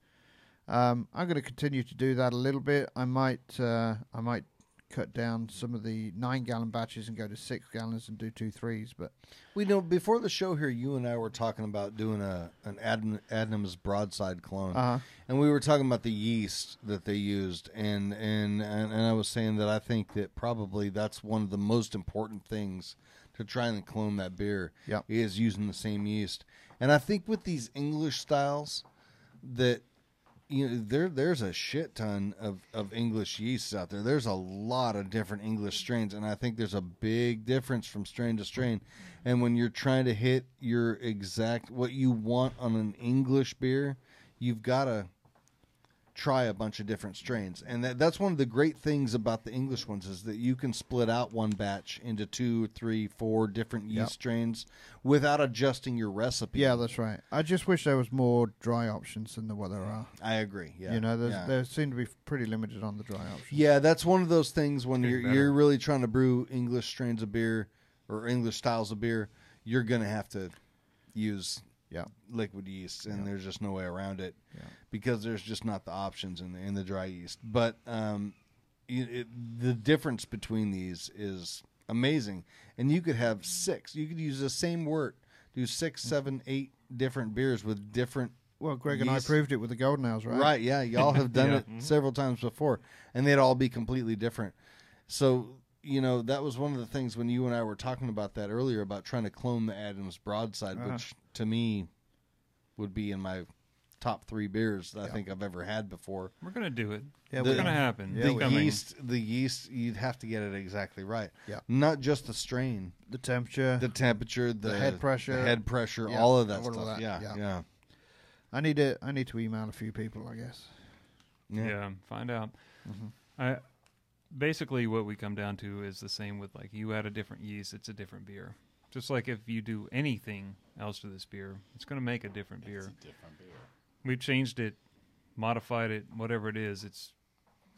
I'm going to continue to do that a little bit. I might cut down some of the 9-gallon batches and go to 6 gallons and do 2 3s. But we know before the show here, you and I were talking about doing an Adnams broadside clone, and we were talking about the yeast that they used, and I was saying that I think that probably that's one of the most important things to try and clone that beer. Is using the same yeast, and I think with these English styles that. There's a shit ton of English yeasts out there. There's a lot of different English strains, and I think there's a big difference from strain to strain. And when you're trying to hit your exact what you want on an English beer, you've got to try a bunch of different strains. And that's one of the great things about the English ones is that you can split out one batch into 2, 3, 4 different yeast strains without adjusting your recipe. Yeah, that's right. I just wish there was more dry options than what there are. I agree. Yeah, there seem to be pretty limited on the dry options. Yeah, that's one of those things when you're really trying to brew English strains of beer or English styles of beer, you're going to have to use liquid yeast, and there's just no way around it because there's just not the options in the dry yeast. But the difference between these is amazing, and you could have 6. You could use the same wort, do 6, 7, 8 different beers with different. Well, Greg and I proved it with the Golden Ales, right? Right, yeah, y'all have done it several times before, and they'd all be completely different. So. That was one of the things when you and I were talking about that earlier about trying to clone the Adams Broadside, which to me would be in my top 3 beers that I think I've ever had before. We're going to do it. Yeah, it's going to happen. The yeast, you'd have to get it exactly right. Yeah. Not just the strain. The temperature, the head pressure, all of that stuff. Yeah. I need to email a few people, I guess. Yeah, find out. Basically, what we come down to is the same with, like, you add a different yeast, it's a different beer. Just like if you do anything else to this beer, it's going to make a different beer. It's a different beer. We've changed it, modified it, whatever it is. It's,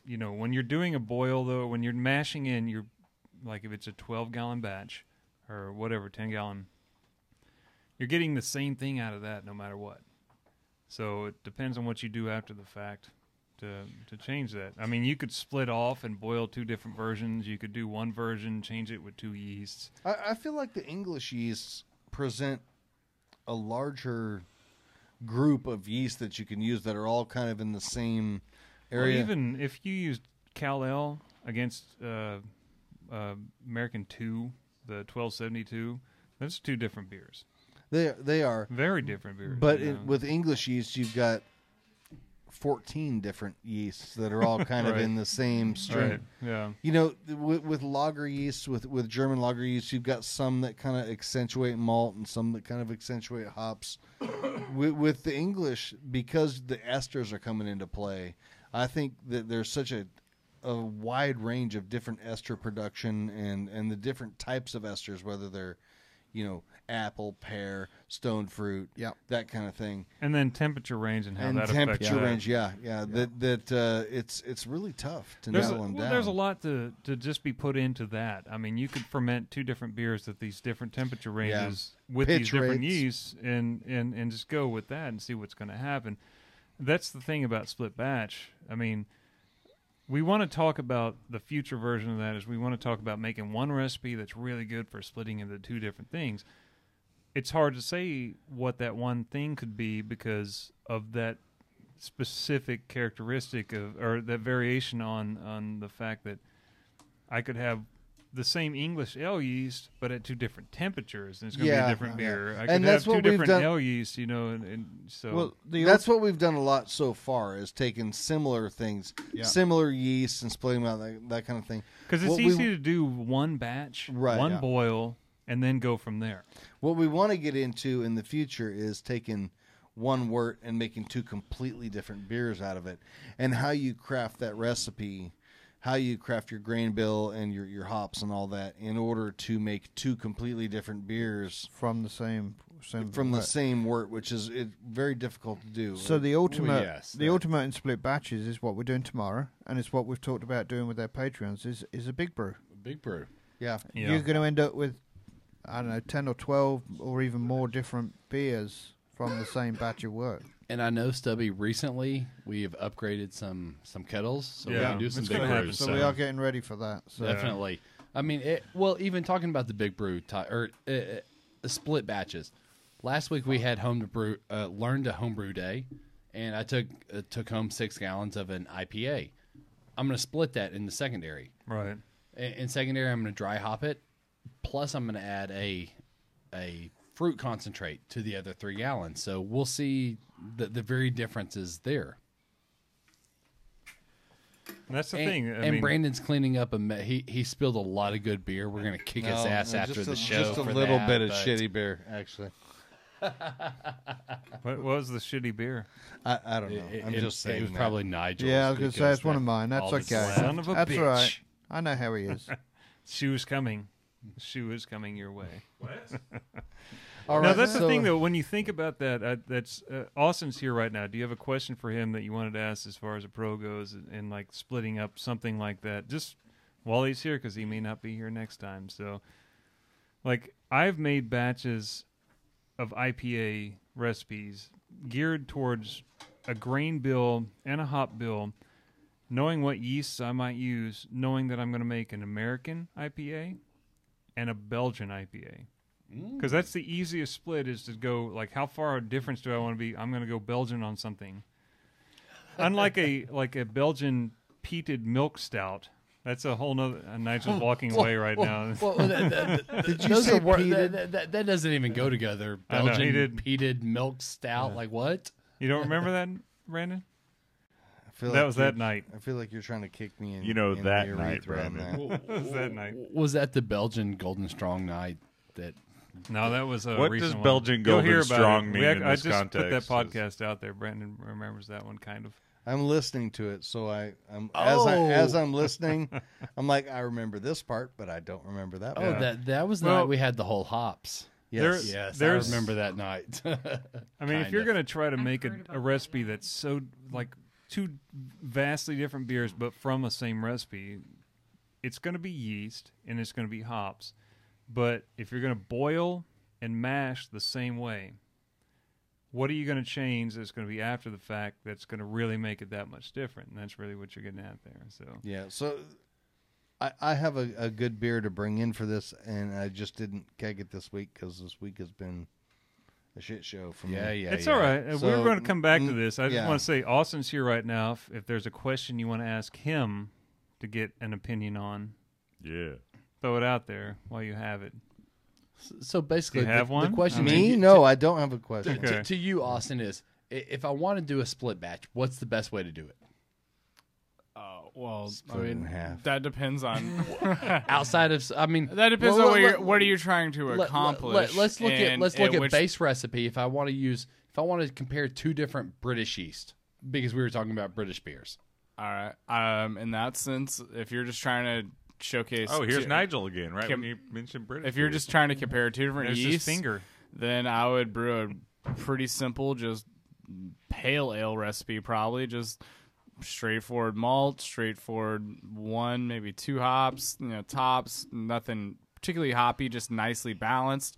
when you're doing a boil, though, when you're mashing in, you're, like, if it's a 12-gallon batch or whatever, 10-gallon, you're getting the same thing out of that no matter what. So it depends on what you do after the fact. To change that. I mean, you could split off and boil 2 different versions. You could do one version, change it with 2 yeasts. I feel like the English yeasts present a larger group of yeast that you can use that are all kind of in the same area. Well, even if you used Cal-Ale against American 2, the 1272, that's 2 different beers. They are. Very different beers. But with English yeast, you've got 14 different yeasts that are all kind of in the same strain. Right. Yeah. With lager yeast, with German lager yeast, you've got some that kind of accentuate malt and some that kind of accentuate hops. with the English, because the esters are coming into play, I think that there's such a wide range of different ester production and the different types of esters, whether they're apple, pear, stone fruit, that kind of thing. And then temperature range and how that affects temperature range, it's really tough to nail them down. There's a lot to just be put into that. I mean, you could ferment 2 different beers at these different temperature ranges with Pitch these different rates. yeasts and just go with that and see what's going to happen. That's the thing about split batch. I mean, we want to talk about the future version of that is we want to talk about making one recipe that's really good for splitting into 2 different things. It's hard to say what that one thing could be because of that specific characteristic or that variation on the fact that I could have the same English ale yeast but at 2 different temperatures, and it's going to be a different beer. I could have 2 different ale yeasts, and so that's what we've done a lot so far is taking similar things, similar yeasts, and splitting them out, that kind of thing. Because it's easy to do one batch, one boil, and then go from there. What we want to get into in the future is taking one wort and making 2 completely different beers out of it, and how you craft that recipe how you craft your grain bill and your hops and all that in order to make two completely different beers from the same the same wort, which is very difficult to do. So the ultimate, yes, the ultimate in split batches is what we're doing tomorrow, and it's what we've talked about doing with our Patreons. Is a big brew. Big brew. Yeah. You're going to end up with, I don't know, 10 or 12 or even more different beers from the same batch of work. And I know, Stubby, recently we have upgraded some kettles, so we can do some it's big gonna happen. brews. So we are getting ready for that. So. Definitely. I mean, even talking about the big brew split batches. Last week we had learned a homebrew day, and I took home 6 gallons of an IPA. I'm going to split that in the secondary. Right. In secondary, I'm going to dry hop it. Plus, I'm going to add a fruit concentrate to the other 3 gallons. So we'll see the very differences there. And that's the thing. I mean, Brandon's cleaning up he spilled a lot of good beer. We're going to kick his ass after the show. Just a for little that, bit of but shitty beer, actually. what was the shitty beer? I don't know. I'm just saying. It was that. probably Nigel. Yeah, I was going to say it's one of mine. That's all that's okay. left. Son of a That's bitch. all right. I know how he is. Shoe is coming. Shoe is coming your way. All No, right, that's so- the thing, though. When you think about that, that's Austin's here right now. Do you have a question for him that you wanted to ask as far as a pro goes, and like splitting up something like that? Just while he's here, because he may not be here next time. So, like, I've made batches of IPA recipes geared towards a grain bill and a hop bill, knowing what yeasts I might use, knowing that I'm going to make an American IPA and a Belgian IPA. Because that's the easiest split, is to go, like, how far a difference do I want to be? I'm going to go Belgian on something. Unlike a Belgian peated milk stout. That's a whole nother... Nigel's walking away right now. Did you say that doesn't even go together. I know, he Belgian did. peated milk stout. Like what? You don't remember that, Brandon? I feel That like was you're- that night. I feel like you're trying to kick me in. You know in that the night, urethra on Brandon. that. That was that night. Was that the Belgian Golden Strong night? That No, that was a What recent does one. Belgian You'll Golden hear about Strong it. mean in I this just put that context? podcast out there. Brandon remembers that one, kind of. I'm listening to it, so I'm Oh. as I'm listening, I'm like, I remember this part, but I don't remember that part. that was the Well, night we had the whole hops. Yes. Yes, There's- I remember that night. I mean, if you're going to try to make a recipe that's so, like, two vastly different beers, but from the same recipe, it's going to be yeast and it's going to be hops. But if you're going to boil and mash the same way, what are you going to change that's going to be after the fact that's going to really make it that much different? And that's really what you're getting at there. So Yeah. So I have a good beer to bring in for this, and I just didn't keg it this week because this week has been a shit show for me. it's all right. So, We're going to come back to this. I just yeah. want to say Austin's here right now. If there's a question you want to ask him to get an opinion on, Yeah. throw it out there while you have it. So basically, Do you have the one? question Me? No, I don't have a question. Okay. to you, Austin, is if I want to do a split batch, what's the best way to do it? Well, Split it in half. that depends on Outside of, I mean, that depends well, on what are you trying to accomplish. Let's look and at which- base recipe. If I want to compare 2 different British yeast, because we were talking about British beers. All right. In that sense, if you're just trying to showcase, Oh, here's Nigel again, right? Kim- When you mentioned British. If you're beers. just trying to compare 2 different There's his yeasts, finger. then I would brew a pretty simple, just pale ale recipe. Probably just straightforward malt, straightforward 1, maybe 2 hops. Tops, nothing particularly hoppy, just nicely balanced.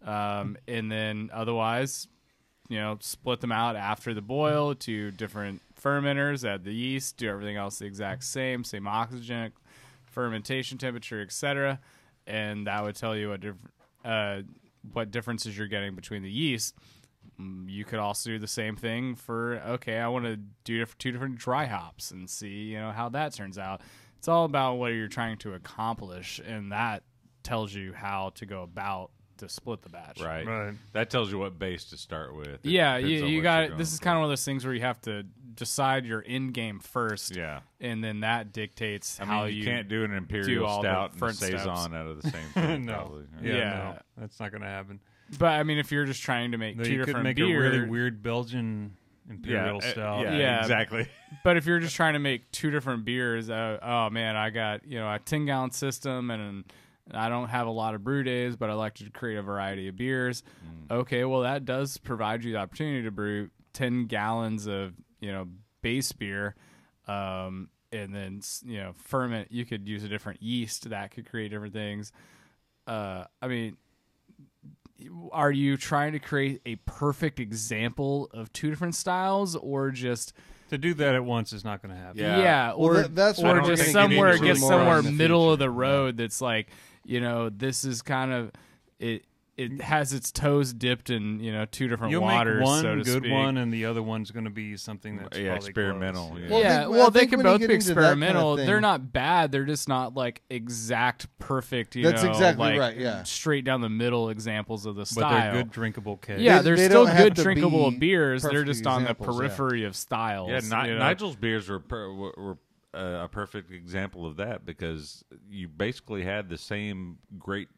And then otherwise, split them out after the boil to different fermenters, add the yeast, do everything else the exact same oxygen, fermentation temperature, etc. And that would tell you what differences you're getting between the yeast. You could also do the same thing for, I want to do 2 different dry hops and see, how that turns out. It's all about what you're trying to accomplish, and that tells you how to go about to split the batch. right. Right. That tells you what base to start with. It Yeah, depends on you what got you're it. going This is for. kind of one of those things where you have to decide your end game first, Yeah. and then that dictates I how mean, you can't do an do imperial all the stout and a front steps. saison out of the same thing. No. Probably. Yeah, Yeah. no, that's not going to happen. But I mean, if you're just trying to make No, 2 you could different make beers, a really weird Belgian imperial style. Yeah. exactly. But if you're just trying to make two different beers, oh man, I got a 10-gallon system and I don't have a lot of brew days, but I like to create a variety of beers. Okay, well that does provide you the opportunity to brew 10 gallons of base beer, and then ferment. You could use a different yeast that could create different things. I mean, are you trying to create a perfect example of two different styles, or just To do that at once is not going to happen. yeah, Well, or that's what or I'm just thinking somewhere into get more somewhere in the middle future. of the road that's like this is kind of it has its toes dipped in two different You'll waters, make one so to good speak. one, and the other one's going to be something that's probably experimental. close. Yeah. Well, Yeah, I they think can when you both get be into that kind of experimental. thing- They're not bad. They're just not like exact, perfect. That's exactly like, right, yeah. straight down the middle examples of the But style. they're good drinkable kegs. Yeah, They- they're they still don't have good to drinkable be beers. They're perfect just on the examples, yeah. periphery of styles. Yeah, you know? Nigel's beers were a perfect example of that, because you basically had the same great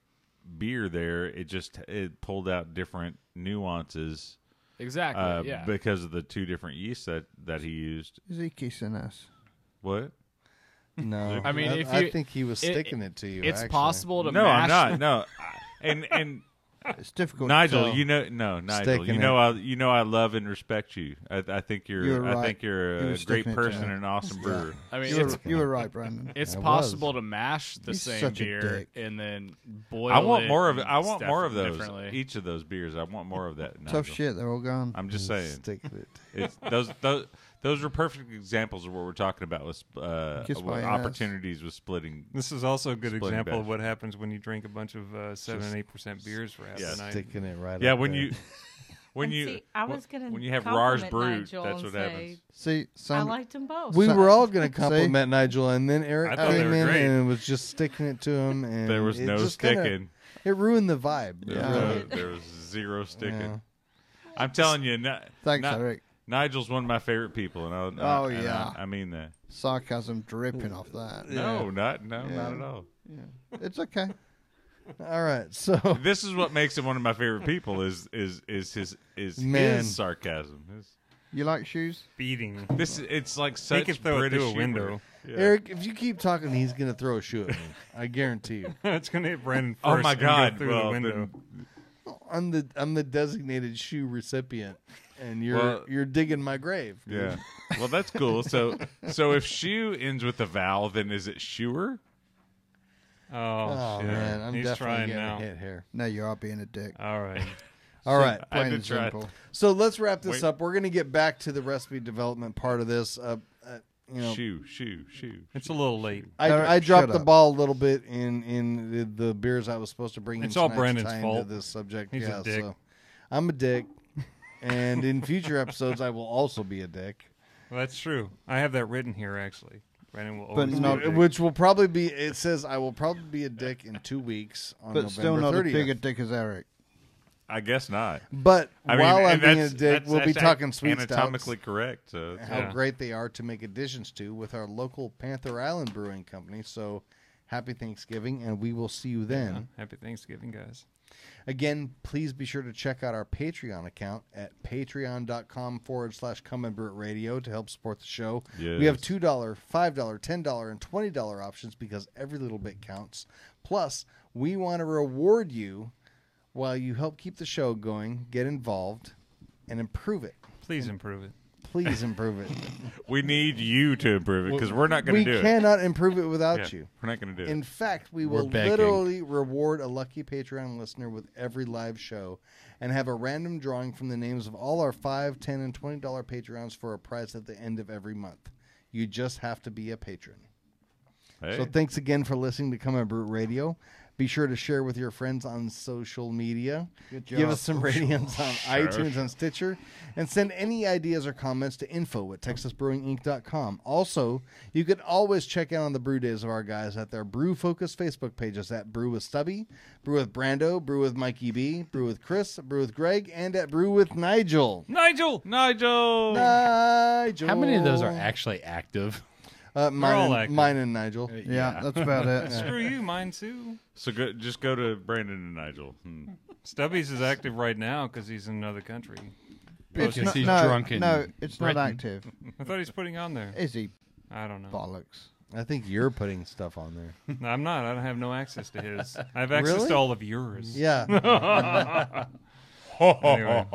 beer there. It pulled out different nuances Exactly. Yeah. because of the two different yeasts that he used. Is he kissing us? What? No, I mean, if I you- think he was sticking it to you. It's actually. possible to No, mash. I'm not. No, and It's difficult. Nigel, to tell. Nigel, Sticking I love and respect you. I think You're you're right. I think He you're a was great sticking it to person me. and an awesome brewer. I mean, You were right, Brandon. it's I possible was. to mash the He's same such a beer dick. and then boil. I want it more of it. and I want stuff more it of those. differently. Each of those beers. I want more of that. Tough Nigel. shit. They're all gone. I'm just saying. Sticking it. It's those are perfect examples of what we're talking about with Kiss my ass. opportunities with splitting. This is also a good Splitting example of batch. what happens when you drink a bunch of 7 and 8% beers for half Yeah. the night. Sticking it right. Yeah, up when there. you when And you see, I was gonna when you have Rahr's compliment Brut, Nigel that's and what happens. See, I some liked them both. We So- were all going to See? compliment Nigel, and then Eric I thought they came were in great. and was just sticking it to him, and There was it no just kinda- sticking. It ruined the vibe. It Yeah. really- There was zero sticking. Yeah. I'm telling you, thanks, Eric. Nigel's one of my favorite people, and Oh, and yeah. I mean that. Sarcasm dripping off that. No, not at all. It's okay. All right, so This is what makes him one of my favorite people is Man. his sarcasm. You like shoes? Beating. It's like He such can throw it British through a humor. window. Yeah. Eric, if you keep talking, he's going to throw a shoe at me. I guarantee you. It's going to hit Brandon first. Oh my and go God! Through Well, the window. I'm the designated shoe recipient, and you're digging my grave. dude. yeah. Well, that's cool. So if shoe ends with a vowel, then is it shoer? Oh, shit. man, I'm He's definitely trying getting now. hit here. No, you are being a dick. All right. All right, I had Plain to and try. simple. so let's wrap this Wait. up. We're going to get back to the recipe development part of this. Shoe. It's a little late. Eric, I dropped shut the up. ball a little bit in the beers I was supposed to bring. It's in all tonight to Brandon's tie into fault. this subject. He's a yeah, dick. so I'm a dick, and in future episodes I will also be a dick. Well, that's true. I have that written here, actually. Brandon will But always not- be a dick. Which will probably be. It says I will probably be a dick in 2 weeks on But November still not 30th. as big a dick as Eric. I guess not. But I mean, while I'm and being a that's- dick, we'll be that's talking sweet anatomically stouts, correct. So how Yeah. great they are to make additions to with our local Panther Island Brewing Company. So happy Thanksgiving, and we will see you then. Yeah. Happy Thanksgiving, guys. Again, please be sure to check out our Patreon account at patreon.com/Come and Brew It Radio to help support the show. Yes. We have $2, $5, $10, and $20 options because every little bit counts. Plus, we want to reward you while you help keep the show going, get involved, and improve it. Please improve it. Please improve it. we need you to improve it because we're not going We to do cannot improve it it. without Yeah, you. we're not going to do In it. fact, we We're will begging. literally reward a lucky Patreon listener with every live show and have a random drawing from the names of all our $5, $10, and $20 Patreons for a prize at the end of every month. You just have to be a patron. Hey. So thanks again for listening to Come and Brew It Radio. Be sure to share with your friends on social media. Good Give job. us some ratings on iTunes and Stitcher. And send any ideas or comments to info@texasbrewinginc.com. Also, you can always check out on the brew days of our guys at their brew focused Facebook pages at Brew with Stubby, Brew with Brando, Brew with Mikey B, Brew with Chris, Brew with Greg, and at Brew with Nigel. Nigel! Nigel. How many of those are actually active? all active. Mine and Nigel. Yeah, that's about it. Screw you, mine too. So just go to Brandon and Nigel. Stubby's is active right now because he's in another country. It's Because not, he's no, drunk in no, it's not Britain. active. I thought he's putting on there. Is he? I don't know. Bollocks. I think you're putting stuff on there. No, I'm not. I don't have no access to his. I have access Really? to all of yours. Yeah. Anyway,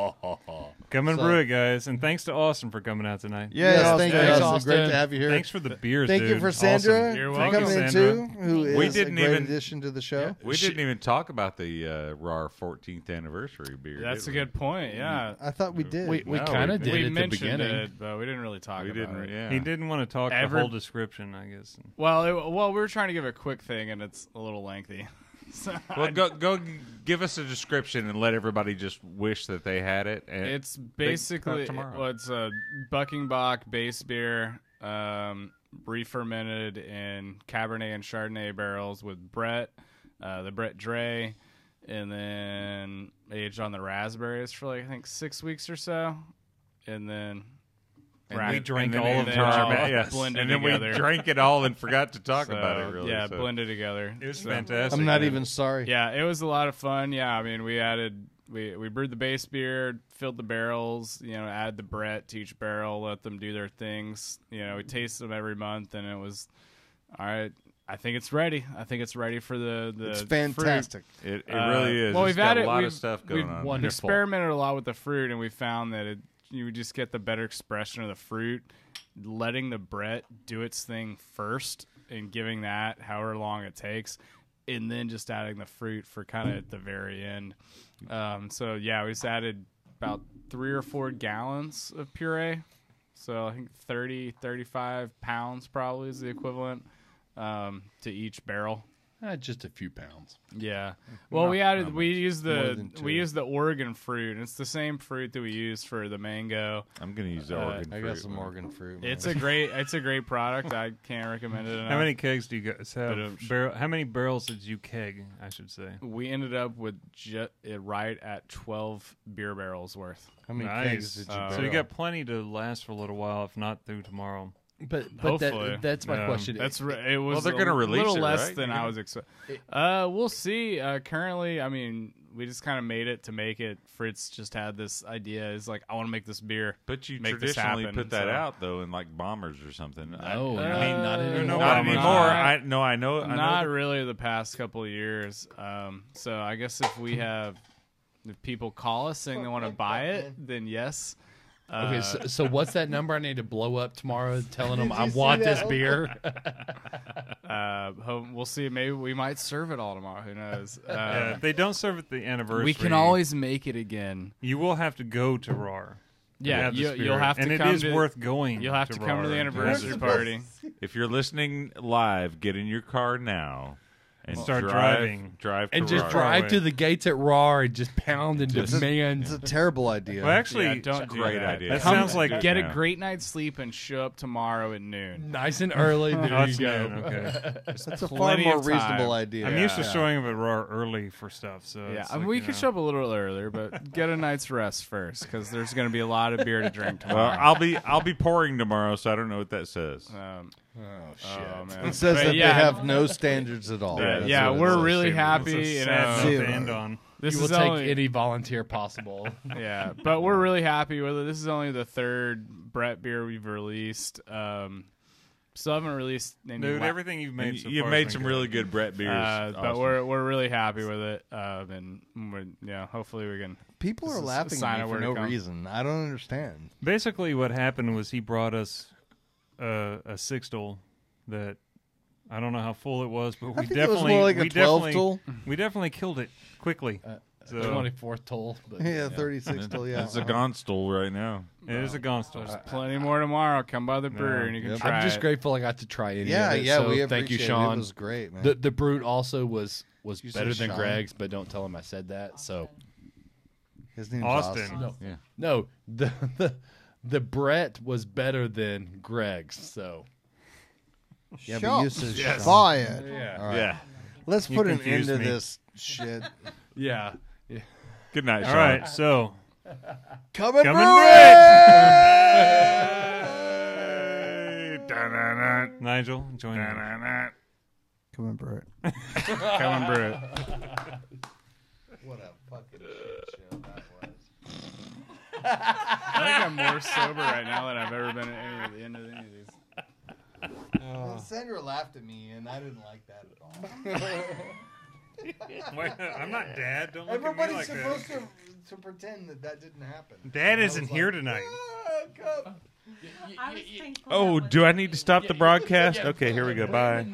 come and So- brew it, guys. And thanks to Austin for coming out tonight. Yes, Austin. thank you, Thanks, Austin. Great Austin. to have you here. Thanks for the beers, Thank dude. you for Sandra Awesome. You're for welcome, coming in Sandra. too, who is We a didn't great even- addition to the show. We didn't even talk about the Rahr 14th anniversary beer. That's did a we? good point. Yeah, I thought we did. We No, kind of we- did we at the mentioned beginning. it, but we didn't really talk We about didn't. it. Yeah. He didn't want to talk the whole description, I guess. Well, we were trying to give a quick thing, and it's a little lengthy. So Well, go give us a description and let everybody just wish that they had it. And it's basically tomorrow. well, it's a Buckingbach base beer, re-fermented in Cabernet and Chardonnay barrels with Brett, the Brett Dre, and then aged on the raspberries for like I think 6 weeks or so, and then we drank and then- all and of then it. all yes. blended and then together. we drank it all and forgot to talk So, about it. Really, yeah, so. blended together. It was So- fantastic. I'm not man. even sorry. Yeah, it was a lot of fun. Yeah, I mean, we brewed the base beer, filled the barrels, add the Brett to each barrel, let them do their things. We taste them every month, and it was all right. I think it's ready. I think it's ready for the It's fruit. fantastic. It really is. Well, It's we've got had a lot we've, of stuff we've going on. Wonderful. experimented a lot with the fruit, and we found that you just get the better expression of the fruit, letting the Brett do its thing first and giving that however long it takes, and then just adding the fruit for kind of at the very end. So yeah, we just added about 3 or 4 gallons of puree. So I think 35 pounds probably is the equivalent to each barrel. Just a few pounds. Yeah. Well, we added. We used More the than two. we used the Oregon fruit. And it's the same fruit that we use for the mango. I'm going to use the Oregon I fruit. got some Oregon fruit. man. It's a great product. I can't recommend it enough. How many kegs do you guys have? Ba-dum. How many barrels did you keg, I should say? We ended up with right at 12 beer barrels worth. How many Nice. kegs did you So So you barrel? got plenty to last for a little while, if not through tomorrow. But Hopefully. that's my question. It was Well, they're gonna a release little it, less right? than You're I gonna- was expecting. We'll see. Currently, I mean, we just kind of made it to make it. Fritz just had this idea. Is like, I want to make this beer. But you make this traditionally happen, put that so- out though in like bombers or something. No, I I mean, mean, not anymore. no not bombers. anymore. Not- I know. Not really the past couple of years. So I guess if people call us saying they want to buy it, then yes. Okay, so what's that number I need to blow up tomorrow telling them I want this beer? We'll see. Maybe we might serve it all tomorrow. Who knows? If they don't serve at the anniversary, We can always make it again. You will have to go to Rahr. to Yeah, have the you'll spirit. have to and come it is to- worth going. You'll have to come to the Rahr. anniversary party. If you're listening live, get in your car now and Start drive driving. And to just Rahr. drive away. to the gates at Rahr and just pound and It's demand. a terrible idea. Well, actually, Yeah, don't do great that. idea. That Come- sounds like Get Yeah. a great night's sleep and show up tomorrow at noon. Nice and early. There Oh, you it's go. noon, okay. That's a far plenty more of time. reasonable idea. I'm used to Yeah. showing up at Rahr early for stuff. So Yeah, it's I mean, like, we you could know. show up a little earlier, but get a night's rest first because there's going to be a lot of beer to drink Well, tomorrow. I'll be pouring tomorrow, so I don't know what that says. Oh, shit. Oh, man. It says But that yeah, they have no standards at all. Yeah, That's yeah, what it we're says. really It's a happy. sad note Zero. to end on. This You will is take only, any volunteer possible. yeah, but we're really happy with it. This is only the third Brett beer we've released. Still haven't released any. Dude, everything you've made so You've far made has some been really good. good Brett beers. but Austin. we're really happy with it, and hopefully we can. People This are is a laughing sign at of me for where to no come. reason. I don't understand. Basically, what happened was he brought us a sixtel that I don't know how full it was, but I we think it was definitely more like a we 12 definitely tool. we definitely killed it quickly. So 24th toll. But, Yeah, 36 till yeah. It's a Gonstol right now. it is a Gonstall. There's plenty more tomorrow. Come by the brewery and you can Yep. try I'm just it. grateful I got to try it. Yeah, so we appreciate thank you, it. Sean. It was great, man. The Brut also was You better say than Sean? Greg's, but don't tell him I said that. So His name's Austin. no, Yeah. no, the Brett was better than Greg's. So Yeah, but you said Sean. Fired. yeah, All right. Yeah. Let's You put an end confused to me. this shit. yeah. Good night, All Sean. right, so Come and Come brew and it! Nigel, join me. Come and brew it. Come and brew it. What a fucking shit show that was. think I'm more sober right now than I've ever been at the end of any of these. Sandra laughed at me, and I didn't like that at all. Wait, I'm not Dad. Don't look Everybody's at me like supposed to pretend that didn't happen. Dad isn't here tonight. I was thankful Oh, that do I wasn't need to me. stop the broadcast? Okay, here we go. Bye.